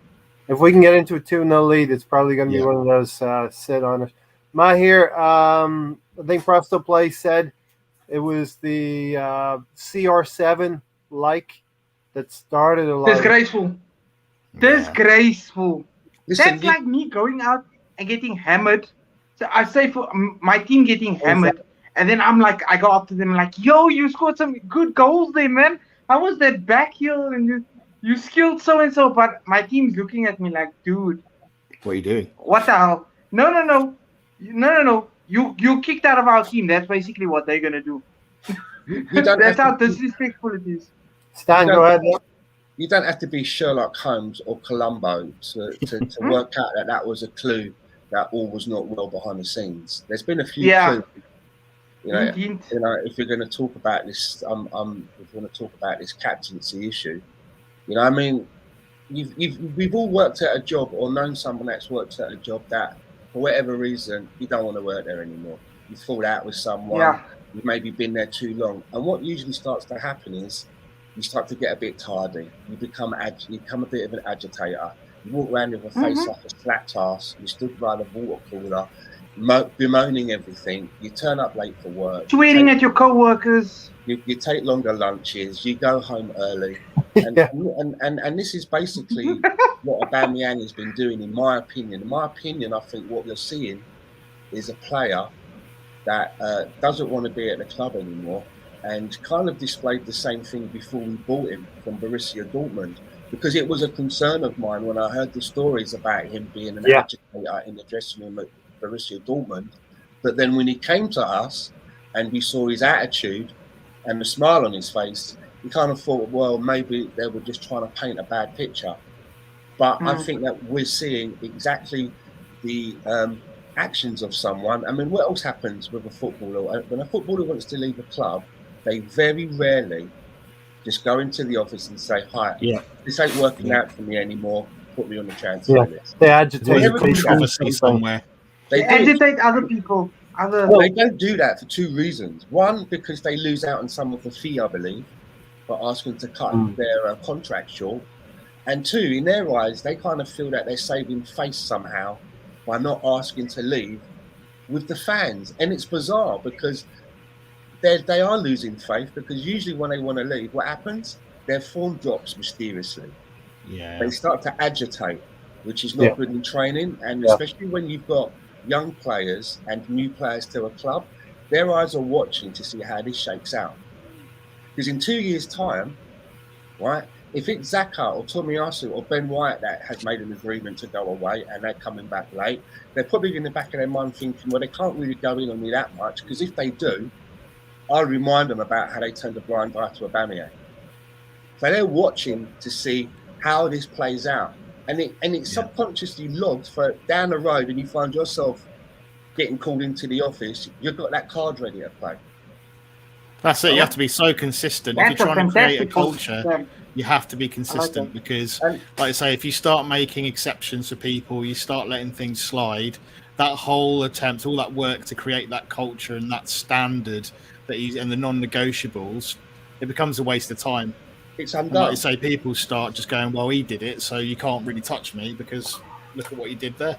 [SPEAKER 1] If we can get into a 2-0 lead, it's probably going to be one of those sit on it. Mahir, I think Presto Play said it was the CR7 that started a lot.
[SPEAKER 4] Disgraceful.
[SPEAKER 5] Listen,
[SPEAKER 4] That's like me going out and getting hammered. So I say for my team getting hammered, and then I'm like, I go up to them like, yo, you scored some good goals there, man. How was that back heel? And you skilled so and so, but my team's looking at me like, dude,
[SPEAKER 3] what are you doing?
[SPEAKER 4] What the hell? No. You kicked out of our team. That's basically what they're gonna do. That's how disrespectful it is.
[SPEAKER 1] Stan, go ahead.
[SPEAKER 5] You don't have to be Sherlock Holmes or Columbo to work out that was a clue that all was not well behind the scenes. There's been a few clues. You know, if you're going to talk about this, if you're going to talk about this captaincy issue, you know, I mean, we've all worked at a job or known someone that's worked at a job that, for whatever reason, you don't want to work there anymore. You fall out with someone. You've maybe been there too long, and what usually starts to happen is you start to get a bit tardy. You become a bit of an agitator. You walk around with a face like a flat ass. You stood by the water cooler, bemoaning everything. You turn up late for work.
[SPEAKER 4] Tweeting at your co-workers.
[SPEAKER 5] You take longer lunches. You go home early. And this is basically what Aubameyang has been doing, in my opinion. In my opinion, I think what you're seeing is a player that doesn't want to be at the club anymore, and kind of displayed the same thing before we bought him from Borussia Dortmund, because it was a concern of mine when I heard the stories about him being an agitator in the dressing room at Borussia Dortmund. But then when he came to us and we saw his attitude and the smile on his face, we kind of thought, well, maybe they were just trying to paint a bad picture. But I think that we're seeing exactly the actions of someone. I mean, what else happens with a footballer? When a footballer wants to leave a club, they very rarely just go into the office and say, hi, this ain't working out for me anymore, put me on the transfer list.
[SPEAKER 1] They agitate
[SPEAKER 3] somewhere.
[SPEAKER 4] They agitate other people.
[SPEAKER 5] They don't do that for two reasons. One, because they lose out on some of the fee, I believe, for asking to cut their contract short. And two, in their eyes, they kind of feel that they're saving face somehow by not asking to leave with the fans. And it's bizarre because they are losing faith, because usually when they want to leave, what happens? Their form drops mysteriously. Yeah. They start to agitate, which is not good in training. And especially when you've got young players and new players to a club, their eyes are watching to see how this shakes out. Because in 2 years' time, right, if it's Xhaka or Tomiyasu or Ben White that has made an agreement to go away and they're coming back late, they're probably in the back of their mind thinking, well, they can't really go in on me that much, because if they do, I'll remind them about how they turned a blind eye to Aubameyang. So they're watching to see how this plays out. And it's subconsciously logged for down the road, and you find yourself getting called into the office, you've got that card ready to play.
[SPEAKER 3] That's it. You have to be so consistent. If you're trying to create a culture, you have to be consistent, because, like I say, if you start making exceptions for people, you start letting things slide, that whole attempt, all that work to create that culture and that standard and the non-negotiables, it becomes a waste of time.
[SPEAKER 5] It's undone.
[SPEAKER 3] And like you say, people start just going, well, he did it, so you can't really touch me because look at what he did there.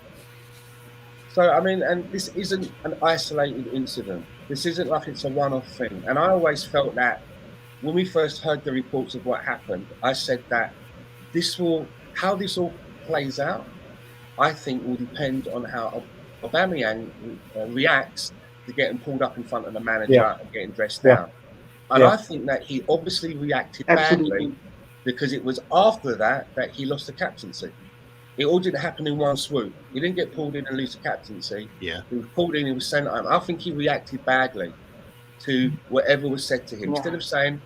[SPEAKER 5] So, I mean, and this isn't an isolated incident. This isn't like it's a one-off thing. And I always felt that when we first heard the reports of what happened, I said that how this all plays out, I think will depend on how Aubameyang reacts to getting pulled up in front of the manager and getting dressed down. And I think that he obviously reacted badly because it was after that he lost the captaincy. It all didn't happen in one swoop. He didn't get pulled in and lose the captaincy. Yeah. He was pulled in, he was sent home. I think he reacted badly to whatever was said to him. Instead of saying,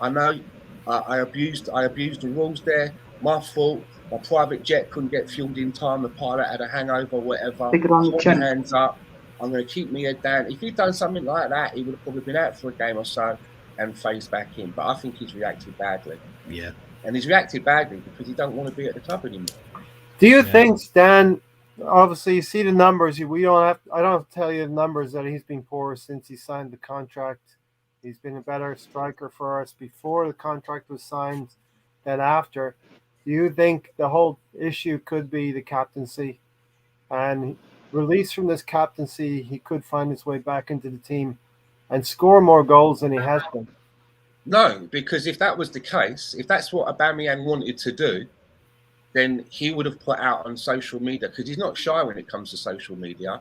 [SPEAKER 5] I know I abused the rules there, my fault, my private jet couldn't get fueled in time, the pilot had a hangover, whatever. Put your hands up. I'm going to keep my head down. If he'd done something like that, he would have probably been out for a game or so and phased back in. But I think he's reacted badly. Yeah. And he's reacted badly because he don't want to be at the club anymore.
[SPEAKER 1] Do you think, Stan, obviously you see the numbers. We don't have. I don't have to tell you the numbers that he's been poor since he signed the contract. He's been a better striker for us before the contract was signed than after. Do you think the whole issue could be the captaincy? And released from this captaincy, he could find his way back into the team and score more goals than he has done.
[SPEAKER 5] No, because if that was the case, if that's what Aubameyang wanted to do, then he would have put out on social media, because he's not shy when it comes to social media.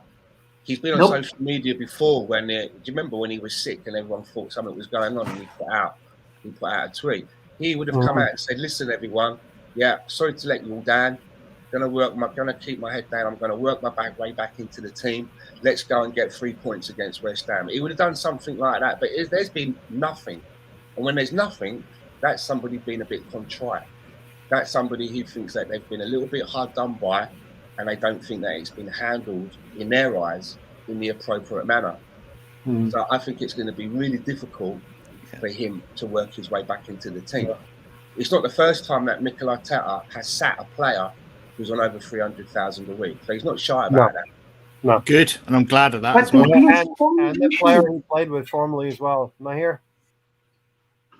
[SPEAKER 5] He's been on
[SPEAKER 4] Nope.
[SPEAKER 5] social media before when do you remember when he was sick and everyone thought something was going on and he put out a tweet. He would have come out and said, "Listen, everyone, yeah, sorry to let you all down. Gonna keep my head down. I'm gonna work my way back into the team. Let's go and get 3 points against West Ham." He would have done something like that, but there's been nothing. And when there's nothing, that's somebody being a bit contrite. That's somebody who thinks that they've been a little bit hard done by, and they don't think that it's been handled in their eyes in the appropriate manner. So I think it's going to be really difficult for him to work his way back into the team. It's not the first time that Mikel Arteta has sat a player who's on over 300,000 a week. So he's not shy about that.
[SPEAKER 1] No.
[SPEAKER 3] Good, and I'm glad of that
[SPEAKER 4] But
[SPEAKER 3] as well.
[SPEAKER 1] And the player he played with formerly as well. Am I here?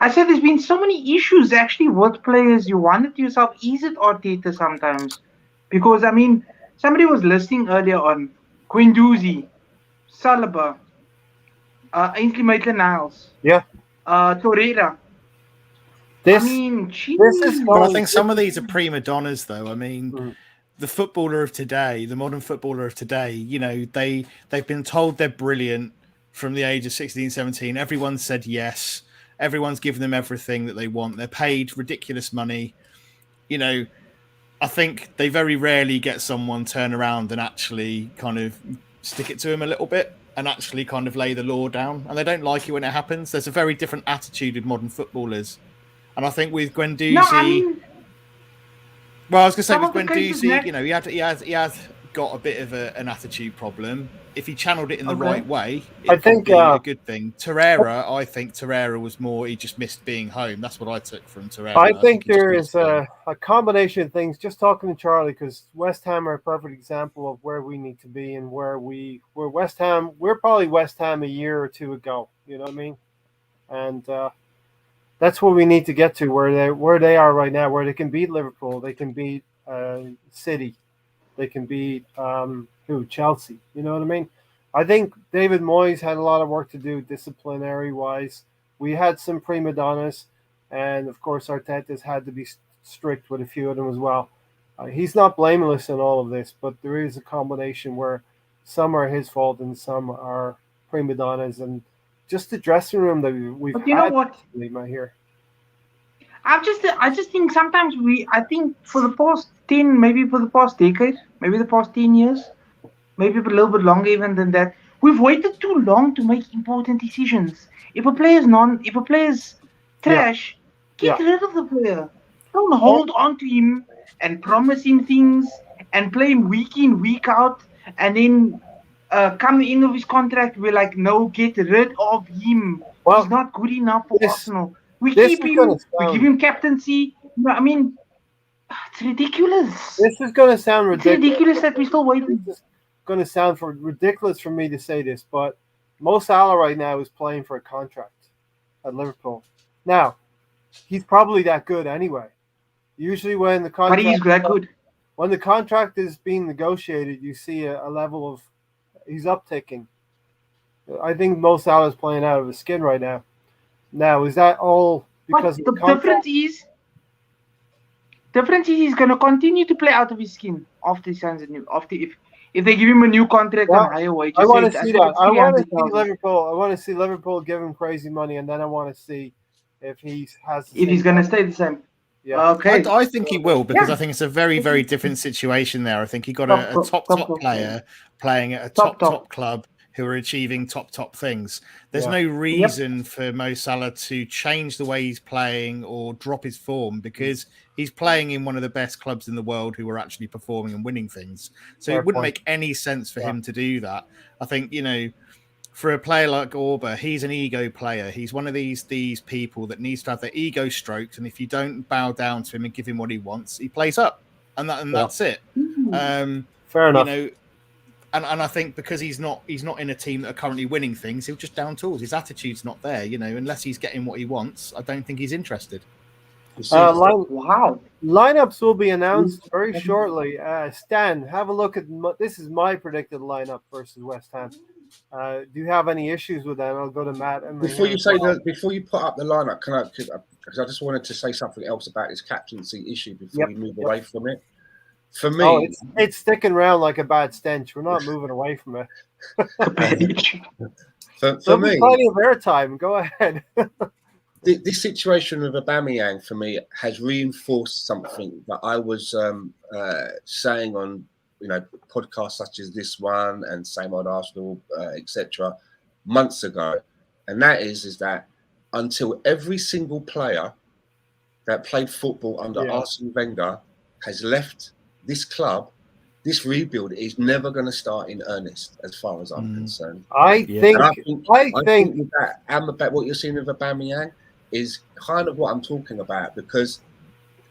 [SPEAKER 4] I said there's been so many issues actually with players. You wonder to yourself, is it Arteta sometimes? Because, I mean, somebody was listening earlier on Guendouzi, Saliba, Ainsley Maitland-Niles, Torreira.
[SPEAKER 1] This,
[SPEAKER 4] I mean,
[SPEAKER 1] this is
[SPEAKER 3] But I think some of these are prima donnas, though. I mean, the footballer of today, the modern footballer of today, you know, they've been told they're brilliant from the age of 16, 17. Everyone said yes. Everyone's given them everything that they want. They're paid ridiculous money. You know, I think they very rarely get someone turn around and actually kind of stick it to him a little bit and actually kind of lay the law down. And they don't like it when it happens. There's a very different attitude with modern footballers. And I think with Guendouzi...
[SPEAKER 4] No, I mean...
[SPEAKER 3] Well, I was going to say,
[SPEAKER 4] some
[SPEAKER 3] with
[SPEAKER 4] of the cases,
[SPEAKER 3] Guendouzi, you know, he has got a bit of an attitude problem. If he channeled it in the right way,
[SPEAKER 1] I
[SPEAKER 3] it
[SPEAKER 1] think
[SPEAKER 3] could be a good thing. I think Torreira was more, he just missed being home. That's what I took from Torreira.
[SPEAKER 1] I think
[SPEAKER 3] he just
[SPEAKER 1] there
[SPEAKER 3] missed
[SPEAKER 1] is a combination of things. Just talking to Charlie, because West Ham are a perfect example of where we need to be and where West Ham. We're probably West Ham a year or two ago. You know what I mean? And that's what we need to get to, where they are right now, where they can beat Liverpool, they can beat City, they can beat Chelsea. You know what I mean? I think David Moyes had a lot of work to do disciplinary wise. We had some prima donnas, and of course Arteta's had to be strict with a few of them as well. He's not blameless in all of this, but there is a combination where some are his fault and some are prima donnas, and just the dressing room that we've
[SPEAKER 4] But you know what?
[SPEAKER 1] Here.
[SPEAKER 4] I just think sometimes I think for the past 10, maybe for the past decade, maybe the past 10 years, maybe a little bit longer even than that, we've waited too long to make important decisions. If a player's trash, get rid of the player. Don't hold on to him and promise him things and play him week in, week out, and then come the end of his contract, we're like, no, get rid of him. He's not good enough for Arsenal. We keep him, we give him captaincy. I mean, it's ridiculous.
[SPEAKER 1] This is going to sound ridiculous.
[SPEAKER 4] It's ridiculous that we're still waiting.
[SPEAKER 1] It's going to sound ridiculous for me to say this, but Mo Salah right now is playing for a contract at Liverpool. Now, he's probably that good anyway. Usually when the contract,
[SPEAKER 4] but he's that good.
[SPEAKER 1] When the contract is being negotiated, you see a level of he's upticking. I think Mo Salah is playing out of his skin right now. Now, is that all because
[SPEAKER 4] the difference is he's going to continue to play out of his skin after he signs a new. If they give him a new contract on higher wages,
[SPEAKER 1] I want to see that. I want to see Liverpool. I want to see Liverpool give him crazy money, and then I want to see if he's
[SPEAKER 4] going to stay the same.
[SPEAKER 1] Yeah.
[SPEAKER 4] Okay.
[SPEAKER 3] I think he will, because I think it's a very, very different situation there. I think he got a top player playing at a top club who are achieving top things. There's no reason for Mo Salah to change the way he's playing or drop his form, because he's playing in one of the best clubs in the world who are actually performing and winning things. So it wouldn't make any sense for him to do that. I think, you know, for a player like Auba, he's an ego player. He's one of these people that needs to have their ego stroked, and if you don't bow down to him and give him what he wants, he plays up, and that's it.
[SPEAKER 1] Fair enough.
[SPEAKER 3] You know, and I think because he's not in a team that are currently winning things, he'll just down tools. His attitude's not there. You know, unless he's getting what he wants, I don't think he's interested.
[SPEAKER 4] Wow.
[SPEAKER 1] Lineups will be announced very shortly. Stan, have a look at this. Is my predicted lineup versus West Ham. Do you have any issues with that? I'll go to Matt. And
[SPEAKER 5] Before you say before you put up the lineup, because I just wanted to say something else about this captaincy issue before we move away from it. For me,
[SPEAKER 1] it's sticking around like a bad stench. We're not moving away from it.
[SPEAKER 5] for me,
[SPEAKER 1] plenty of airtime. Go ahead.
[SPEAKER 5] This situation with Aubameyang for me has reinforced something that I was saying on podcasts such as this one and Same Old Arsenal, etc. months ago, and that is that until every single player that played football under Arsene Wenger has left this club, this rebuild is never going to start in earnest, as far as I'm concerned.
[SPEAKER 1] I think
[SPEAKER 5] with that, and about what you're seeing with Aubameyang is kind of what I'm talking about, because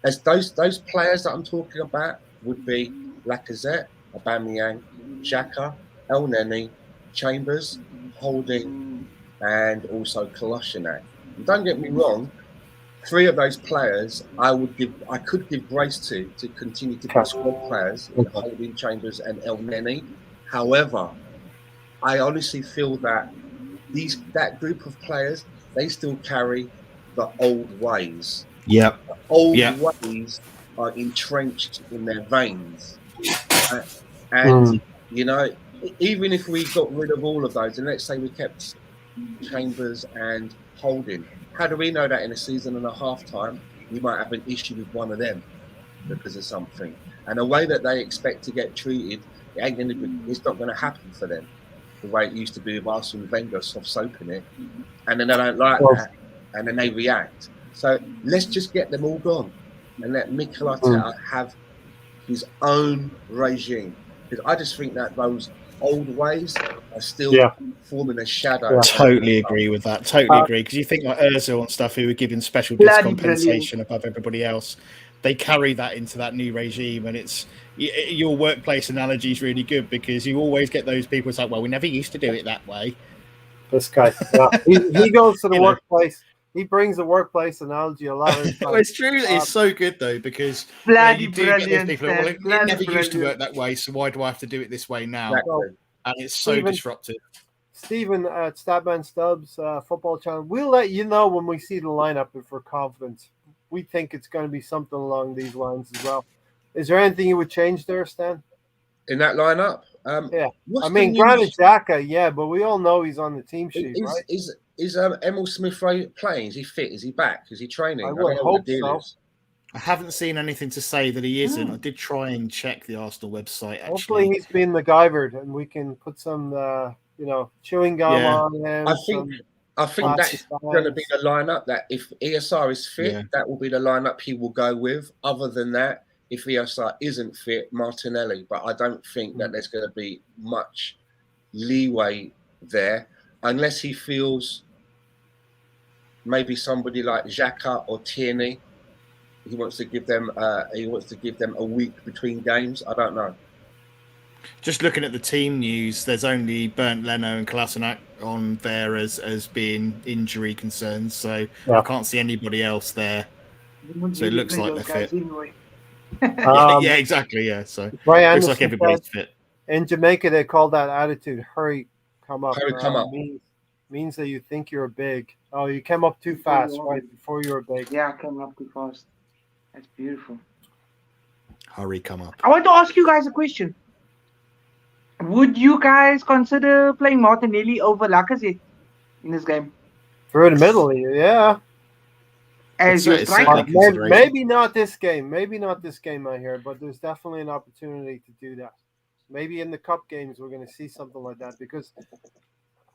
[SPEAKER 5] as those players that I'm talking about would be Lacazette, Aubameyang, Xhaka, El Neni, Chambers, Holding, and also Kolasinac. Don't get me wrong, 3 of those players I could give grace to continue to be squad players in Holding, Chambers, and El Neni. However, I honestly feel that that group of players, they still carry the old ways.
[SPEAKER 3] Yeah.
[SPEAKER 5] The old ways are entrenched in their veins. And even if we got rid of all of those, and let's say we kept Chambers and Holding, how do we know that in a season and a half time we might have an issue with one of them because of something? And the way that they expect to get treated, it's not going to happen for them the way it used to be with Arsene Wenger soft soaping it, and then they don't like that, and then they react. So let's just get them all gone and let Mikel Arteta have his own regime, because I just think that those old ways are still forming a shadow.
[SPEAKER 3] Totally agree with that. Totally agree, because you think like Ozil and stuff, who were given special dispensation above everybody else, they carry that into that new regime, and it's your workplace analogy is really good, because you always get those people who's like, well, we never used to do it that way.
[SPEAKER 1] This guy, he goes to the workplace. He brings the workplace analogy a lot.
[SPEAKER 3] It's true. It's so good though, because
[SPEAKER 4] bloody
[SPEAKER 3] you do get those people who are like, it never used to work that way, so why do I have to do it this way now?
[SPEAKER 5] Exactly.
[SPEAKER 3] And it's so disruptive.
[SPEAKER 1] Stephen at Statman Stubbs football channel, we'll let you know when we see the lineup if we're confident. We think it's going to be something along these lines as well. Is there anything you would change there, Stan?
[SPEAKER 5] In that lineup?
[SPEAKER 1] I mean, granted, Xhaka, but we all know he's on the team sheet, right?
[SPEAKER 5] Is Emil Smith-Rowe playing? Is he fit? Is he back? Is he training?
[SPEAKER 1] I would hope so.
[SPEAKER 3] I haven't seen anything to say that he isn't. I did try and check the Arsenal website, actually.
[SPEAKER 1] Hopefully he's been MacGyvered and we can put some, chewing gum on him.
[SPEAKER 5] I think that's going to be the lineup, that if ESR is fit, that will be the lineup he will go with. Other than that, if ESR isn't fit, Martinelli. But I don't think that there's going to be much leeway there, unless he feels maybe somebody like Xhaka or Tierney, he wants to give them a week between games. I don't know.
[SPEAKER 3] Just looking at the team news, there's only Bernd Leno and Kolasinac on there as being injury concerns, so I can't see anybody else there. So it looks like they're fit.
[SPEAKER 4] Anyway.
[SPEAKER 3] Yeah, exactly. Yeah, so it looks like everybody's fit.
[SPEAKER 1] In Jamaica, they call that attitude "hurry, come up."
[SPEAKER 5] Hurry, come up.
[SPEAKER 1] Means that you think you're big. Oh, you came up too fast, right before you were big.
[SPEAKER 4] Yeah, I came up too fast. That's beautiful.
[SPEAKER 3] Hurry, come up.
[SPEAKER 4] I want to ask you guys a question. Would you guys consider playing Martinelli over Lacazette in this game?
[SPEAKER 1] Through the middle, yeah.
[SPEAKER 4] As your striker?
[SPEAKER 1] Maybe not this game. Maybe not this game, I hear, but there's definitely an opportunity to do that. Maybe in the cup games we're going to see something like that, because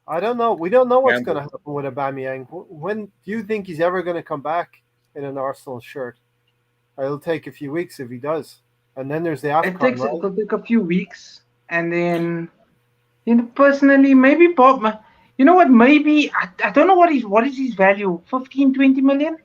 [SPEAKER 1] I don't know. We don't know what's going to happen with Aubameyang. When do you think he's ever going to come back in an Arsenal shirt? It'll take a few weeks if he does, and then there's the AFCON.
[SPEAKER 4] It'll take a few weeks, and then, personally, maybe Bob. You know what? Maybe I don't know what is his value. 15, 20 million.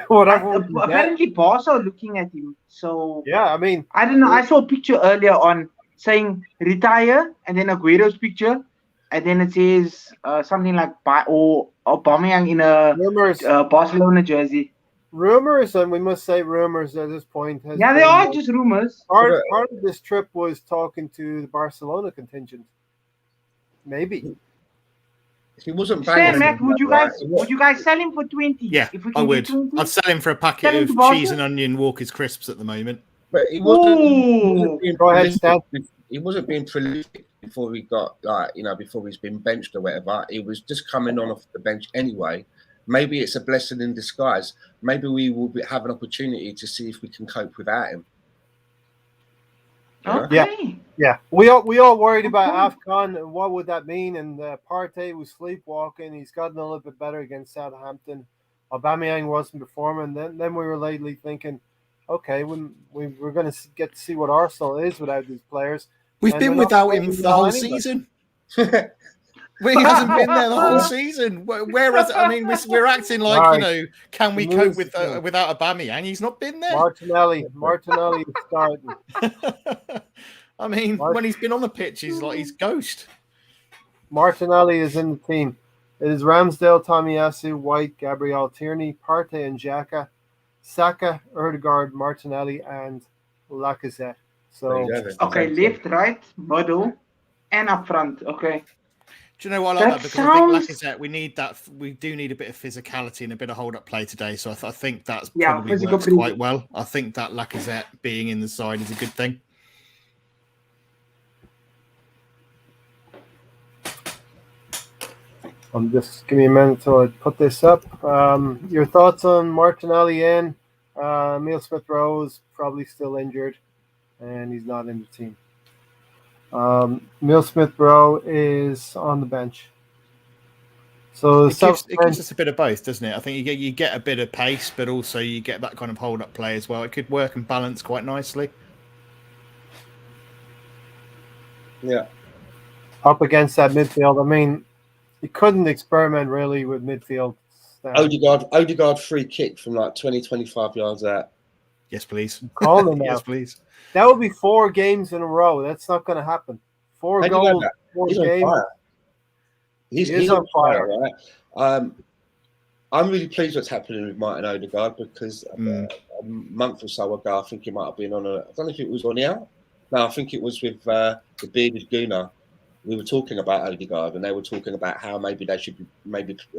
[SPEAKER 1] Whatever.
[SPEAKER 4] Apparently, Barca are looking at him. So
[SPEAKER 1] yeah, I mean,
[SPEAKER 4] I don't know. I saw a picture earlier on saying retire, and then Aguero's picture, and then it says something like Aubameyang in a
[SPEAKER 1] Rumors,
[SPEAKER 4] Barcelona jersey.
[SPEAKER 1] rumors, and we must say rumors at this point. Has
[SPEAKER 4] Yeah, they
[SPEAKER 1] been
[SPEAKER 4] are
[SPEAKER 1] that
[SPEAKER 4] just rumors.
[SPEAKER 1] part of this trip was talking to the Barcelona contingent. Maybe.
[SPEAKER 5] He wasn't
[SPEAKER 4] Stan,
[SPEAKER 5] banging.
[SPEAKER 4] Matt, would you
[SPEAKER 5] right?
[SPEAKER 4] guys sell him for 20?
[SPEAKER 3] Yeah,
[SPEAKER 4] if we
[SPEAKER 3] I
[SPEAKER 4] can
[SPEAKER 3] would.
[SPEAKER 4] get 20?
[SPEAKER 3] I'd sell him for a packet
[SPEAKER 4] Sell him
[SPEAKER 3] of
[SPEAKER 4] to Barca?
[SPEAKER 3] cheese and onion Walker's crisps at the moment.
[SPEAKER 5] But he wasn't
[SPEAKER 4] Ooh.
[SPEAKER 5] being
[SPEAKER 1] Go ahead,
[SPEAKER 5] prolific.
[SPEAKER 1] Stan.
[SPEAKER 5] He wasn't being prolific before he got before he's been benched or whatever. He was just coming on off the bench anyway. Maybe it's a blessing in disguise. Maybe we will have an opportunity to see if we can cope without him.
[SPEAKER 4] Okay.
[SPEAKER 1] Yeah, we all worried
[SPEAKER 4] Okay.
[SPEAKER 1] about AFCON and what would that mean. And Partey was sleepwalking. He's gotten a little bit better against Southampton. Aubameyang wasn't performing. Then we were lately thinking, okay, we're going to get to see what Arsenal is without these players.
[SPEAKER 3] We've
[SPEAKER 1] And
[SPEAKER 3] been
[SPEAKER 1] we're not
[SPEAKER 3] without
[SPEAKER 1] playing
[SPEAKER 3] him for the
[SPEAKER 1] well
[SPEAKER 3] whole
[SPEAKER 1] anyway.
[SPEAKER 3] season. He hasn't been there the whole season. Whereas, I mean, we're acting like,
[SPEAKER 1] Right.
[SPEAKER 3] can we
[SPEAKER 1] The
[SPEAKER 3] cope
[SPEAKER 1] moves
[SPEAKER 3] with
[SPEAKER 1] again.
[SPEAKER 3] without Aubameyang? He's not been there.
[SPEAKER 1] Martinelli is starting.
[SPEAKER 3] I mean, when he's been on the pitch, he's ghost.
[SPEAKER 1] Martinelli is in the team. It is Ramsdale, Tomiyasu, White, Gabriel Tierney, Partey and Xhaka, Saka, Erdegaard, Martinelli, and Lacazette. So
[SPEAKER 4] Okay, left, right, middle, and up front. Okay.
[SPEAKER 3] Do you know what I like
[SPEAKER 4] That
[SPEAKER 3] that? Because I think
[SPEAKER 4] sounds-
[SPEAKER 3] Lacazette, we need that. We do need a bit of physicality and a bit of hold-up play today. So I think that's
[SPEAKER 4] Yeah,
[SPEAKER 3] probably
[SPEAKER 4] physical
[SPEAKER 3] works
[SPEAKER 4] play.
[SPEAKER 3] quite well. I think that Lacazette being in the side is a good thing.
[SPEAKER 1] just give me a minute till I put this up. Your thoughts on Martinelli in? Emile Smith-Rowe is probably still injured, and he's not in the team. Emile Smith-Rowe is on the bench. So
[SPEAKER 3] It gives us a bit of both, doesn't it? I think you get a bit of pace, but also you get that kind of hold-up play as well. It could work and balance quite nicely.
[SPEAKER 5] Yeah.
[SPEAKER 1] up against that midfield. I mean, you couldn't experiment really with midfield.
[SPEAKER 5] Odegaard free kick from like 20, 25 yards out.
[SPEAKER 3] Yes, please.
[SPEAKER 1] Call them
[SPEAKER 3] Yes,
[SPEAKER 1] out.
[SPEAKER 3] please.
[SPEAKER 1] That would be 4 games in a row. That's not going to happen. 4
[SPEAKER 5] How do you know
[SPEAKER 1] goals,
[SPEAKER 5] that?
[SPEAKER 1] 4
[SPEAKER 5] He's
[SPEAKER 1] games.
[SPEAKER 5] on fire. He's on fire, right? I'm really pleased what's happening with Martin Odegaard because a month or so ago, I think he might have been on I don't know if it was on air. No, I think it was with the bearded Gooner. We were talking about Odegaard, and they were talking about how maybe they should be,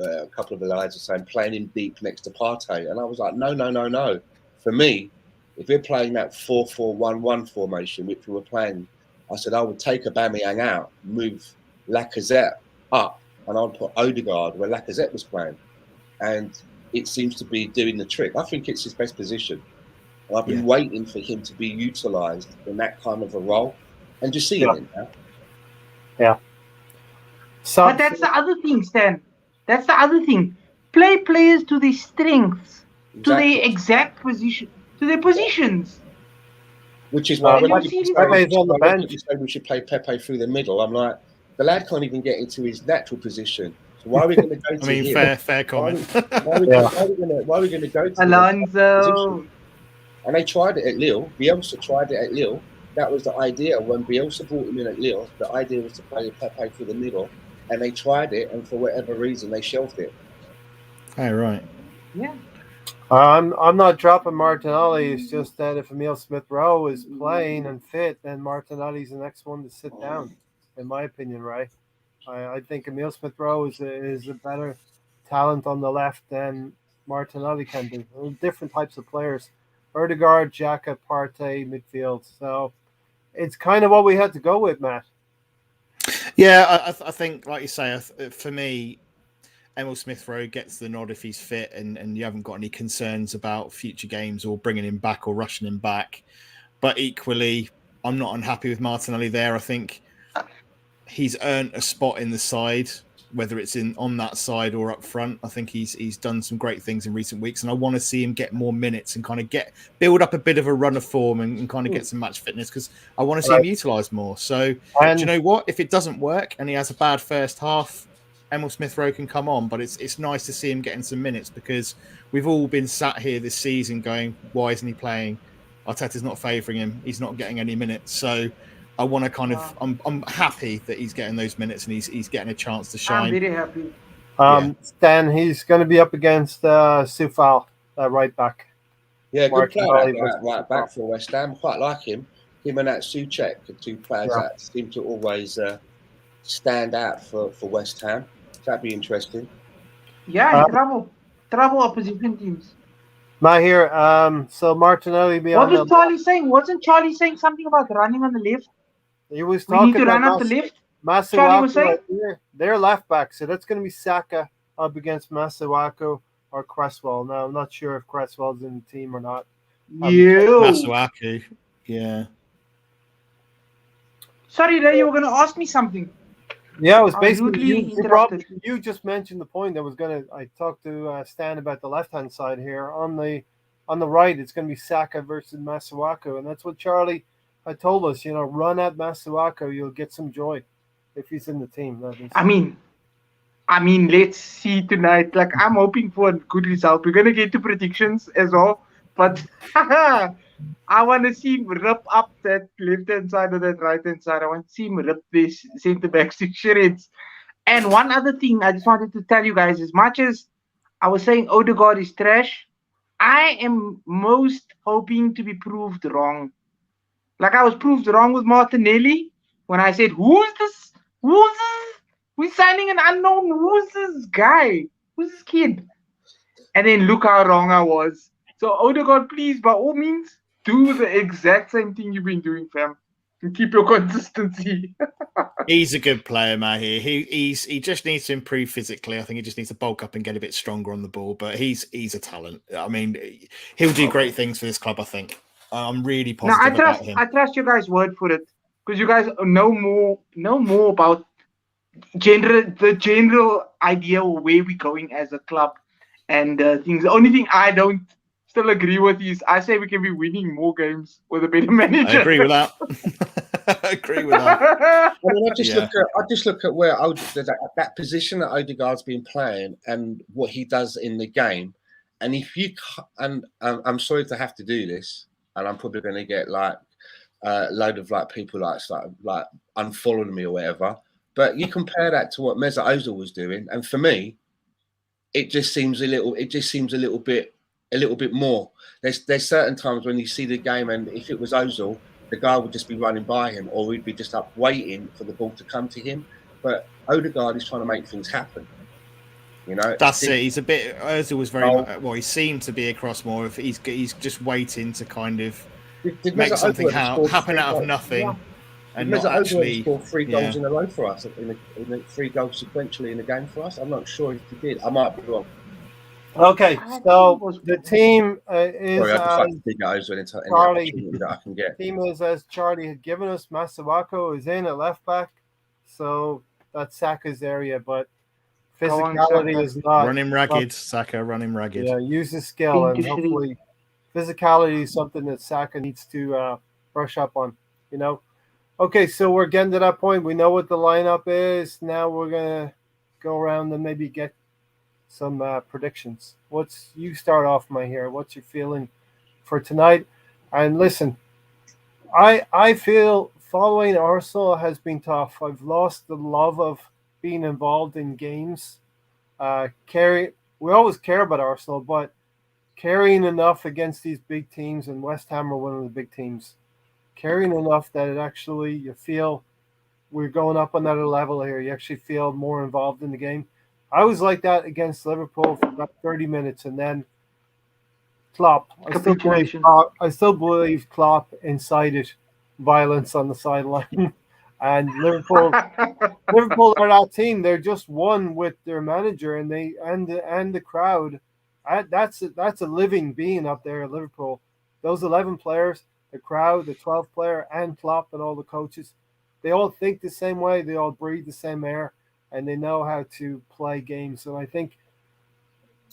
[SPEAKER 5] a couple of the lads are saying playing him deep next to Partey. And I was like, no. For me, if we're playing that 4-4-1-1 formation, which we were playing, I said I would take Aubameyang out, move Lacazette up, and I'd put Odegaard where Lacazette was playing. And it seems to be doing the trick. I think it's his best position. And I've been waiting for him to be utilised in that kind of a role. And just seeing it now.
[SPEAKER 1] Yeah.
[SPEAKER 4] But that's the other thing, Stan. That's the other thing. Play players to their strengths, to their exact position, to their positions.
[SPEAKER 5] Which is why when
[SPEAKER 1] Pepe's on the bench.
[SPEAKER 5] you say we should play Pepe through the middle, I'm like, the lad can't even get into his natural position. So why are we going to go to him?
[SPEAKER 3] Fair comment.
[SPEAKER 5] Why are we going to go to
[SPEAKER 4] Alonso?
[SPEAKER 5] And they tried it at Lille. Bielsa tried it at Lille. That was the idea. When Bielsa brought him in at Lille, the idea was to play Pepe through the middle. And they tried it, and for whatever reason, they shelved it.
[SPEAKER 3] Oh, right.
[SPEAKER 4] Yeah.
[SPEAKER 1] I'm not dropping Martinelli. It's just that if Emile Smith-Rowe is playing and fit, then Martinelli's the next one to sit down, in my opinion, right? I think Emile Smith-Rowe is a better talent on the left than Martinelli can be. Different types of players. Erdegaard, Xhaka, Partey, midfield. So it's kind of what we had to go with, Matt.
[SPEAKER 3] Yeah, I think, like you say, for me, Emile Smith-Rowe gets the nod if he's fit and you haven't got any concerns about future games or bringing him back or rushing him back. But equally, I'm not unhappy with Martinelli there. I think he's earned a spot in the side, whether it's on that side or up front. I think he's done some great things in recent weeks, and I want to see him get more minutes and kind of build up a bit of a run of form and kind of get some match fitness, because I want to see him utilised more. So, do you know what? If it doesn't work and he has a bad first half, Emile Smith-Rowe can come on, but it's nice to see him getting some minutes, because we've all been sat here this season going, why isn't he playing? Arteta's not favouring him. He's not getting any minutes. So I want to kind of. I'm happy that he's getting those minutes and he's getting a chance to
[SPEAKER 4] I'm
[SPEAKER 3] shine.
[SPEAKER 4] very happy.
[SPEAKER 1] Stan, he's going to be up against Sufal, right back.
[SPEAKER 5] Yeah, good player
[SPEAKER 1] Martinelli
[SPEAKER 5] that
[SPEAKER 1] versus
[SPEAKER 5] right back for West Ham. Quite like him. Him and that Souček, the two players
[SPEAKER 1] Yeah.
[SPEAKER 5] that seem to always stand out for West Ham. That'd be interesting.
[SPEAKER 4] Yeah, trouble opposition teams.
[SPEAKER 1] Mahir, so Martinelli be
[SPEAKER 4] What
[SPEAKER 1] on
[SPEAKER 4] was
[SPEAKER 1] the
[SPEAKER 4] Charlie saying? Wasn't Charlie saying something about running on the left?
[SPEAKER 1] He was
[SPEAKER 4] We need
[SPEAKER 1] talking
[SPEAKER 4] to run
[SPEAKER 1] about
[SPEAKER 4] up the left.
[SPEAKER 1] Masuaku
[SPEAKER 4] Charlie was saying?
[SPEAKER 1] right here. They're left back, so that's going to be Saka up against Masuaku or Cresswell. Now, I'm not sure if Cresswell's in the team or not.
[SPEAKER 4] You.
[SPEAKER 3] Masuaku. Yeah.
[SPEAKER 4] Sorry, Ray, you were going to ask me something.
[SPEAKER 1] Yeah, it was
[SPEAKER 4] I
[SPEAKER 1] basically
[SPEAKER 4] rudely interrupted.
[SPEAKER 1] you just mentioned the point. I talked to Stan about the left hand side here. On the right, it's going to be Saka versus Masuaku, and that's what Charlie had told us. Run at Masuaku, you'll get some joy if he's in the team. That is.
[SPEAKER 4] I mean, let's see tonight. Like, I'm hoping for a good result. We're going to get to predictions as well, but I want to see him rip up that left-hand side or that right-hand side. I want to see him rip this centre-backs to shreds. And one other thing I just wanted to tell you guys, as much as I was saying Odegaard is trash, I am most hoping to be proved wrong. Like I was proved wrong with Martinelli when I said, who's this? We're signing an unknown. Who's this guy? Who's this kid? And then look how wrong I was. So Odegaard, please, by all means, do the exact same thing you've been doing, fam. And keep your consistency.
[SPEAKER 3] He's a good player, Mahir. He just needs to improve physically. I think he just needs to bulk up and get a bit stronger on the ball. But he's a talent. I mean, he'll do great things for this club. I think. I'm really positive about him.
[SPEAKER 4] I trust you guys' word for it because you guys know more about the general idea of where we're going as a club and things. The only thing I don't still agree with is I say we can be winning more games with a better manager.
[SPEAKER 3] I agree with that. I agree with that.
[SPEAKER 5] I mean, I just look at where that position that Odegaard's been playing and what he does in the game. And if you and I'm sorry to have to do this, and I'm probably going to get like a load of like people like unfollowing me or whatever. But you compare that to what Mesut Ozil was doing, and for me, it just seems a little bit more. There's certain times when you see the game, and if it was Ozil, the guy would just be running by him, or he'd be just up waiting for the ball to come to him. But Odegaard is trying to make things happen.
[SPEAKER 3] That's it. He's a bit. Ozil was very well. He seemed to be across more. If he's just waiting to kind of make something happen out of nothing. Yeah. And not actually
[SPEAKER 5] scored 3 goals in a row for us, in 3 goals sequentially in the game for us. I'm not sure if he did. I might be wrong.
[SPEAKER 1] Okay, so the team is
[SPEAKER 5] Sorry, I just like to dig Ozil into any opportunity that I can get.
[SPEAKER 1] The team is as Charlie had given us. Masuaku is in at left back, so that's Saka's area, but physicality is not.
[SPEAKER 3] Run him ragged, Saka. Run him ragged.
[SPEAKER 1] Yeah, use his skill, and hopefully, physicality is something that Saka needs to brush up on. Okay, so we're getting to that point. We know what the lineup is. Now we're gonna go around and maybe get some predictions. You start off, Mahir? What's your feeling for tonight? And listen, I feel following Arsenal has been tough. I've lost the love of being involved in games. We always care about Arsenal, but carrying enough against these big teams, and West Ham are one of the big teams. Carrying enough that it actually you feel we're going up another level here. You actually feel more involved in the game. I was like that against Liverpool for about 30 minutes, and then Klopp. I still believe Klopp incited violence on the sideline, and Liverpool are that team. They're just one with their manager, and the crowd. That's a living being up there at Liverpool. Those 11 players. The crowd, the 12th player, and Klopp and all the coaches, they all think the same way. They all breathe the same air, and they know how to play games. And I think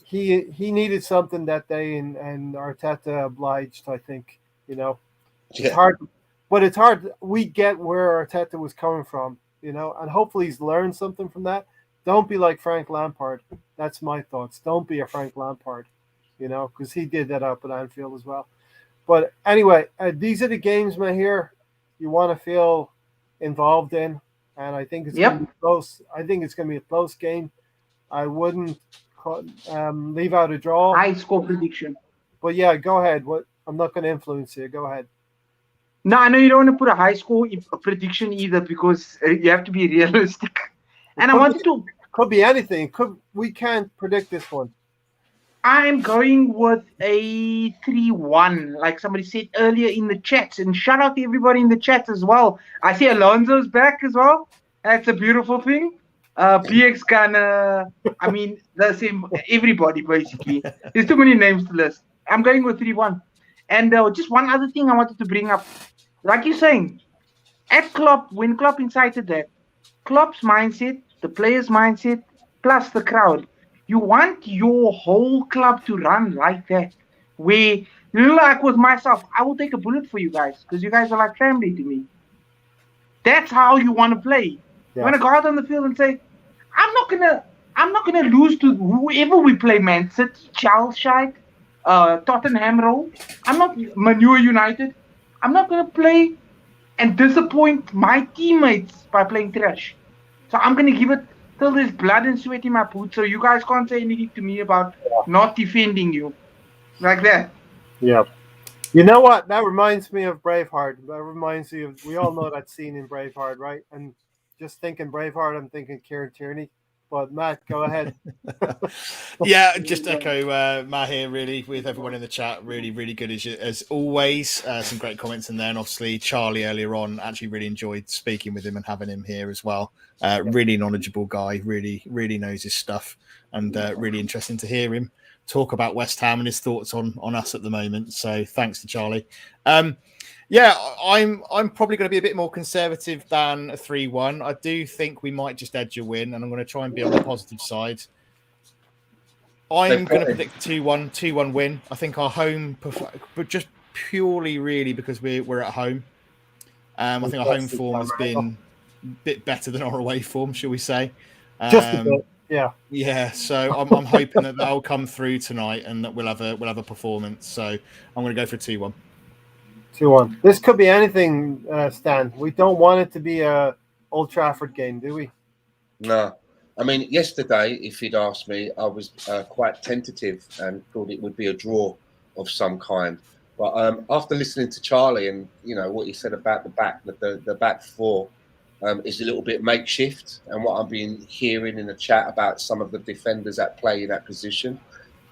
[SPEAKER 1] he needed something that day, and Arteta obliged. I think it's hard, but it's hard. We get where Arteta was coming from, and hopefully he's learned something from that. Don't be like Frank Lampard. That's my thoughts. Don't be a Frank Lampard, because he did that up at Anfield as well. But anyway, these are the games, Mahir. you want to feel involved in, and I think it's
[SPEAKER 4] Yep.
[SPEAKER 1] going to be close. I think it's going to be a close game. I wouldn't leave out a draw.
[SPEAKER 4] High score prediction.
[SPEAKER 1] But yeah, go ahead. What I'm not going to influence you. Go ahead.
[SPEAKER 4] No, I know you don't want to put a high score prediction either because you have to be realistic. And I wanted to.
[SPEAKER 1] Could be anything. We can't predict this one.
[SPEAKER 4] I'm going with a 3-1, like somebody said earlier in the chat. And shout out to everybody in the chat as well. I see Alonso's back as well. That's a beautiful thing. BX gonna, I mean, the same, everybody basically. There's too many names to list. I'm going with 3-1. And just one other thing I wanted to bring up. Like you're saying, at Klopp, when Klopp incited that, Klopp's mindset, the players' mindset, plus the crowd. You want your whole club to run like that. Where, like with myself, I will take a bullet for you guys because you guys are like family to me. That's how you want to play.
[SPEAKER 1] Yeah.
[SPEAKER 4] You want to go out on the field and say, I'm not gonna lose to whoever we play, Man City, Chelsea, Tottenham Row. I'm not Manure United. I'm not gonna play and disappoint my teammates by playing trash. So I'm gonna give it till there's blood and sweat in my boots, so you guys can't say anything to me about not defending you. Like that.
[SPEAKER 1] Yeah. You know what? That reminds me of Braveheart. That reminds me of, we all know that scene in Braveheart, right? And just thinking Braveheart, I'm thinking Kieran Tierney. But Matt, go ahead.
[SPEAKER 3] Yeah, just echo Matt here, really, with everyone in the chat. Really, really good as always. Some great comments in there. And obviously, Charlie earlier on, actually really enjoyed speaking with him and having him here as well. Really knowledgeable guy, really, really knows his stuff. And really interesting to hear him talk about West Ham and his thoughts on us at the moment. So thanks to Charlie. Yeah, I'm probably going to be a bit more conservative than a 3-1. I do think we might just edge a win, and I'm going to try and be on the positive side. I'm going to predict 2-1 win. I think our home, but just purely really because we're at home. I think our home form has been a bit better than our away form, shall we say?
[SPEAKER 1] Just a bit, yeah.
[SPEAKER 3] Yeah, so I'm hoping that'll come through tonight, and that we'll have a performance. So I'm going to go for 2-1.
[SPEAKER 1] 2-1. This could be anything, Stan. We don't want it to be a Old Trafford game, do we?
[SPEAKER 5] No. I mean, yesterday, if you'd asked me, I was quite tentative and thought it would be a draw of some kind. But after listening to Charlie and, you know, what he said about the back four is a little bit makeshift. And what I've been hearing in the chat about some of the defenders that play in that position,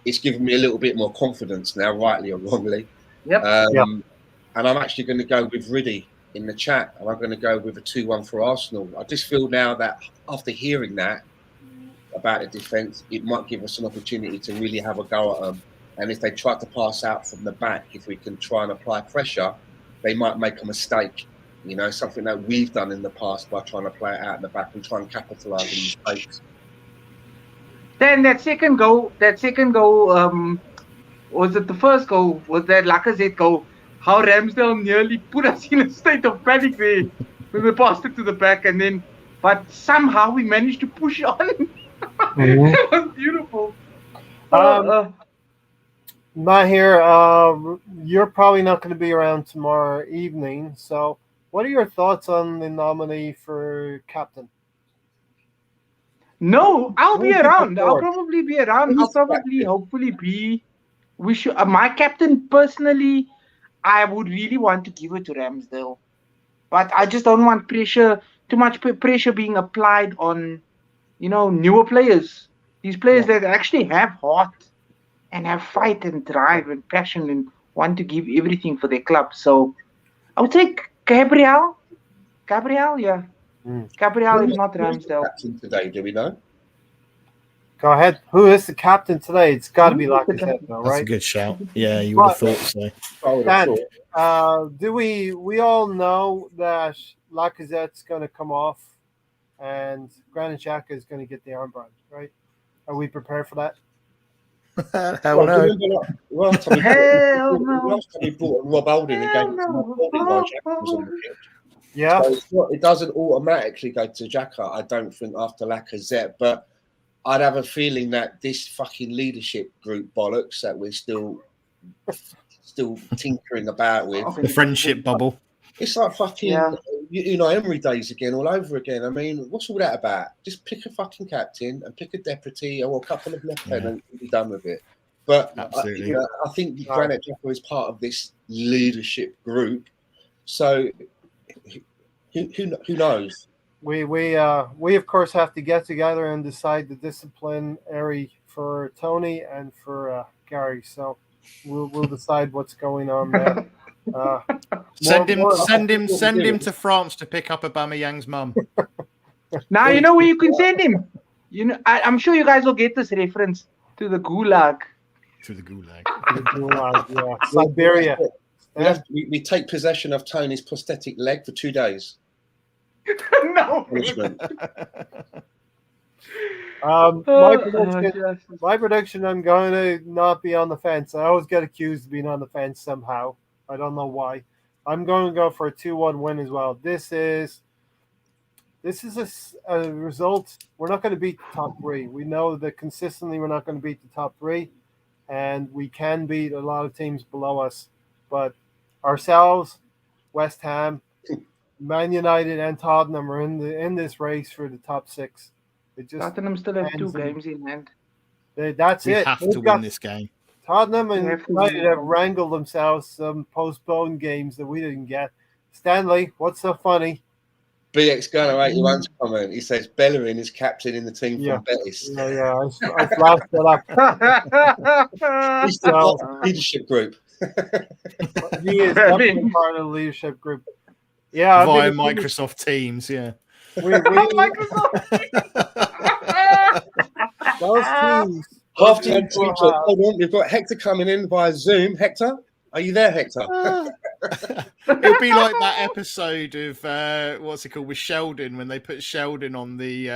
[SPEAKER 5] it's given me a little bit more confidence now, rightly or wrongly.
[SPEAKER 4] Yep.
[SPEAKER 5] And I'm actually going to go with Riddy in the chat, and I'm going to go with a 2-1 for Arsenal. I just feel now that after hearing that about the defence, it might give us an opportunity to really have a go at them. And if they try to pass out from the back, if we can try and apply pressure, they might make a mistake. You know, something that we've done in the past by trying to play it out in the back and try and capitalise on mistakes.
[SPEAKER 4] Then that second goal, was it the first goal? Was that Lacazette goal? How Ramsdale nearly put us in a state of panic there when we passed it to the back, and then, but somehow we managed to push on.
[SPEAKER 1] Mm-hmm.
[SPEAKER 4] It was beautiful.
[SPEAKER 1] Matt here. You're probably not going to be around tomorrow evening. So, what are your thoughts on the nominee for captain?
[SPEAKER 4] No, I'll be around. I'll probably be around. I'll probably, hopefully, be. We should. My captain personally, I would really want to give it to Ramsdale, but I just don't want pressure. Too much pressure being applied on, you know, newer players. These players that actually have heart and have fight and drive and passion and want to give everything for their club. So I would say Gabriel, yeah. Gabriel is not Ramsdale.
[SPEAKER 5] Captain today, do we know?
[SPEAKER 1] Go ahead. Who is the captain today? It's got to be Lacazette, though, right?
[SPEAKER 3] That's a good shout. Yeah, you would have thought so.
[SPEAKER 1] Dan, do we all know that Lacazette's going to come off and Granit Xhaka is going to get the armband, right? Are we prepared for that?
[SPEAKER 3] Hell no.
[SPEAKER 5] Last time we brought Rob Holding against
[SPEAKER 1] Yeah.
[SPEAKER 5] So it doesn't automatically go to Xhaka, I don't think, after Lacazette, but I'd have a feeling that this fucking leadership group bollocks that we're still tinkering about with.
[SPEAKER 3] The friendship bubble.
[SPEAKER 5] It's like fucking,
[SPEAKER 4] Yeah.
[SPEAKER 5] Emery days again, all over again. I mean, what's all that about? Just pick a fucking captain and pick a deputy or a couple of lieutenants and be done with it. But
[SPEAKER 3] Absolutely.
[SPEAKER 5] I think Granite Jaffa is part of this leadership group. So who knows?
[SPEAKER 1] We of course have to get together and decide the disciplinary for Tony and for Gary. So we'll decide what's going on there.
[SPEAKER 3] Send him
[SPEAKER 5] more-
[SPEAKER 3] to France to pick up Aubameyang's mum.
[SPEAKER 4] Now you know where you can send him. You know, I'm sure you guys will get this reference to the Gulag.
[SPEAKER 3] To the Gulag.
[SPEAKER 1] Yeah, Siberia.
[SPEAKER 5] We take possession of Tony's prosthetic leg for 2 days.
[SPEAKER 4] No.
[SPEAKER 1] My prediction, I'm going to not be on the fence. I always get accused of being on the fence somehow. I don't know why. I'm going to go for a 2-1 win as well. This is a result. We're not going to beat the top three. We know that consistently we're not going to beat the top three, and we can beat a lot of teams below us. But ourselves, West Ham, Man United, and Tottenham are in this race for the top six.
[SPEAKER 4] Tottenham still have 2 games in hand.
[SPEAKER 1] That's
[SPEAKER 3] We
[SPEAKER 1] it.
[SPEAKER 3] have
[SPEAKER 1] We've
[SPEAKER 3] to
[SPEAKER 1] got
[SPEAKER 3] win this game.
[SPEAKER 1] Tottenham
[SPEAKER 4] We
[SPEAKER 1] and
[SPEAKER 4] have to
[SPEAKER 1] United
[SPEAKER 4] win.
[SPEAKER 1] have wrangled themselves some postponed games that we didn't get. Stanley, what's so funny?
[SPEAKER 5] BX Gunner 81's comment. He says Bellerin is captain in the team
[SPEAKER 1] Yeah.
[SPEAKER 5] from Betis.
[SPEAKER 1] Yeah, I flashed that up.
[SPEAKER 5] He's the part of the leadership group.
[SPEAKER 1] He is definitely part of the leadership group. Yeah,
[SPEAKER 3] Via Microsoft Teams, yeah.
[SPEAKER 1] Those teams.
[SPEAKER 5] Half-time teacher. Hold on, we've got Hector coming in via Zoom. Hector, are you there, Hector?
[SPEAKER 3] It'll be like that episode of what's it called with Sheldon when they put Sheldon on the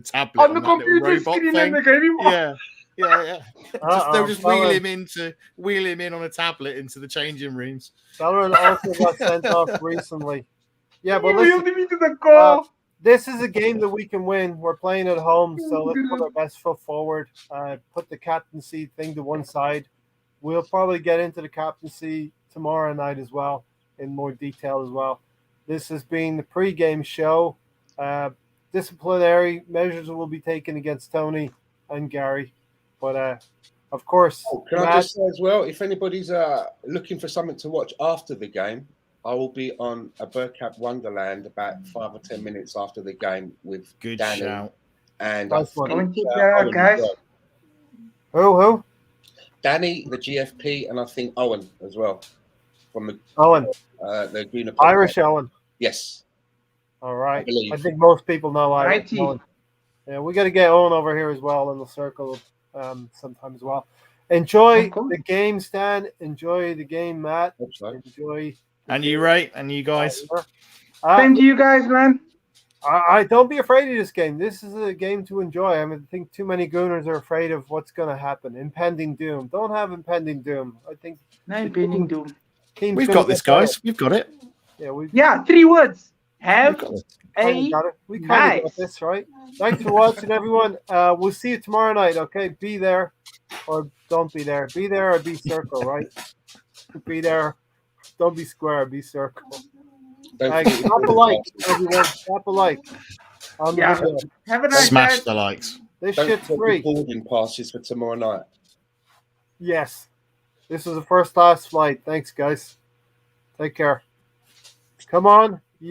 [SPEAKER 3] tablet
[SPEAKER 4] On the
[SPEAKER 3] that little
[SPEAKER 4] computer
[SPEAKER 3] robot
[SPEAKER 4] screen
[SPEAKER 3] thing.
[SPEAKER 4] and they gave him
[SPEAKER 3] Yeah. They'll just wheel him in on a tablet into the changing rooms.
[SPEAKER 1] Bellerin also got sent off recently. Yeah, but
[SPEAKER 4] wheeled
[SPEAKER 1] listen,
[SPEAKER 4] him into the car.
[SPEAKER 1] this is a game that we can win. We're playing at home, so let's put our best foot forward. Put the captaincy thing to one side. We'll probably get into the captaincy tomorrow night as well, in more detail as well. This has been the pre-game show. Disciplinary measures will be taken against Tony and Gary. But, of course...
[SPEAKER 5] Can I just say as well, if anybody's looking for something to watch after the game, I will be on a Burcap Wonderland about 5 or 10 minutes after the game with
[SPEAKER 3] Good
[SPEAKER 5] Danny
[SPEAKER 3] shout.
[SPEAKER 5] and
[SPEAKER 1] Nice one.
[SPEAKER 4] Come and check that out, guys.
[SPEAKER 1] Who?
[SPEAKER 5] Danny, the GFP, and I think Owen as well from the
[SPEAKER 1] Owen.
[SPEAKER 5] the Guna
[SPEAKER 1] Irish Owen.
[SPEAKER 5] Yes.
[SPEAKER 1] All right.
[SPEAKER 5] I believe.
[SPEAKER 1] I think most people know Irish
[SPEAKER 4] Righty.
[SPEAKER 1] Owen. Yeah, we got to get Owen over here as well in the circle sometime as well. Enjoy
[SPEAKER 4] Oh, cool.
[SPEAKER 1] the game, Stan. Enjoy the game, Matt.
[SPEAKER 5] Hope so.
[SPEAKER 1] Enjoy.
[SPEAKER 3] And you, Ray, and you guys.
[SPEAKER 4] Thank you guys, man.
[SPEAKER 1] I don't be afraid of this game. This is a game to enjoy. I mean, I think too many Gooners are afraid of what's going to happen. Impending doom. Don't have impending doom. I think
[SPEAKER 4] No impending doom.
[SPEAKER 1] teams
[SPEAKER 3] We've
[SPEAKER 1] gonna
[SPEAKER 3] got this,
[SPEAKER 1] get better.
[SPEAKER 3] guys. We've got it.
[SPEAKER 1] Yeah, we've
[SPEAKER 4] Yeah, 3 words. Have
[SPEAKER 3] We've got it.
[SPEAKER 4] a
[SPEAKER 1] got it. We kind of got
[SPEAKER 4] nice.
[SPEAKER 1] this, right? Thanks for watching, everyone. We'll see you tomorrow night, okay? Be there or don't be there. Be there or be circle, right? Be there. Don't be square, be circle.
[SPEAKER 5] Don't
[SPEAKER 1] Hey,
[SPEAKER 5] forget
[SPEAKER 1] drop a like, everyone. Drop a like. On the
[SPEAKER 4] Yeah.
[SPEAKER 1] video.
[SPEAKER 4] Have a nice
[SPEAKER 3] Smash
[SPEAKER 4] night.
[SPEAKER 3] the likes.
[SPEAKER 1] This
[SPEAKER 5] Don't
[SPEAKER 1] shit's
[SPEAKER 5] forget
[SPEAKER 1] free.
[SPEAKER 5] the boarding passes for tomorrow night.
[SPEAKER 1] Yes. This is a first class flight. Thanks, guys. Take care. Come on.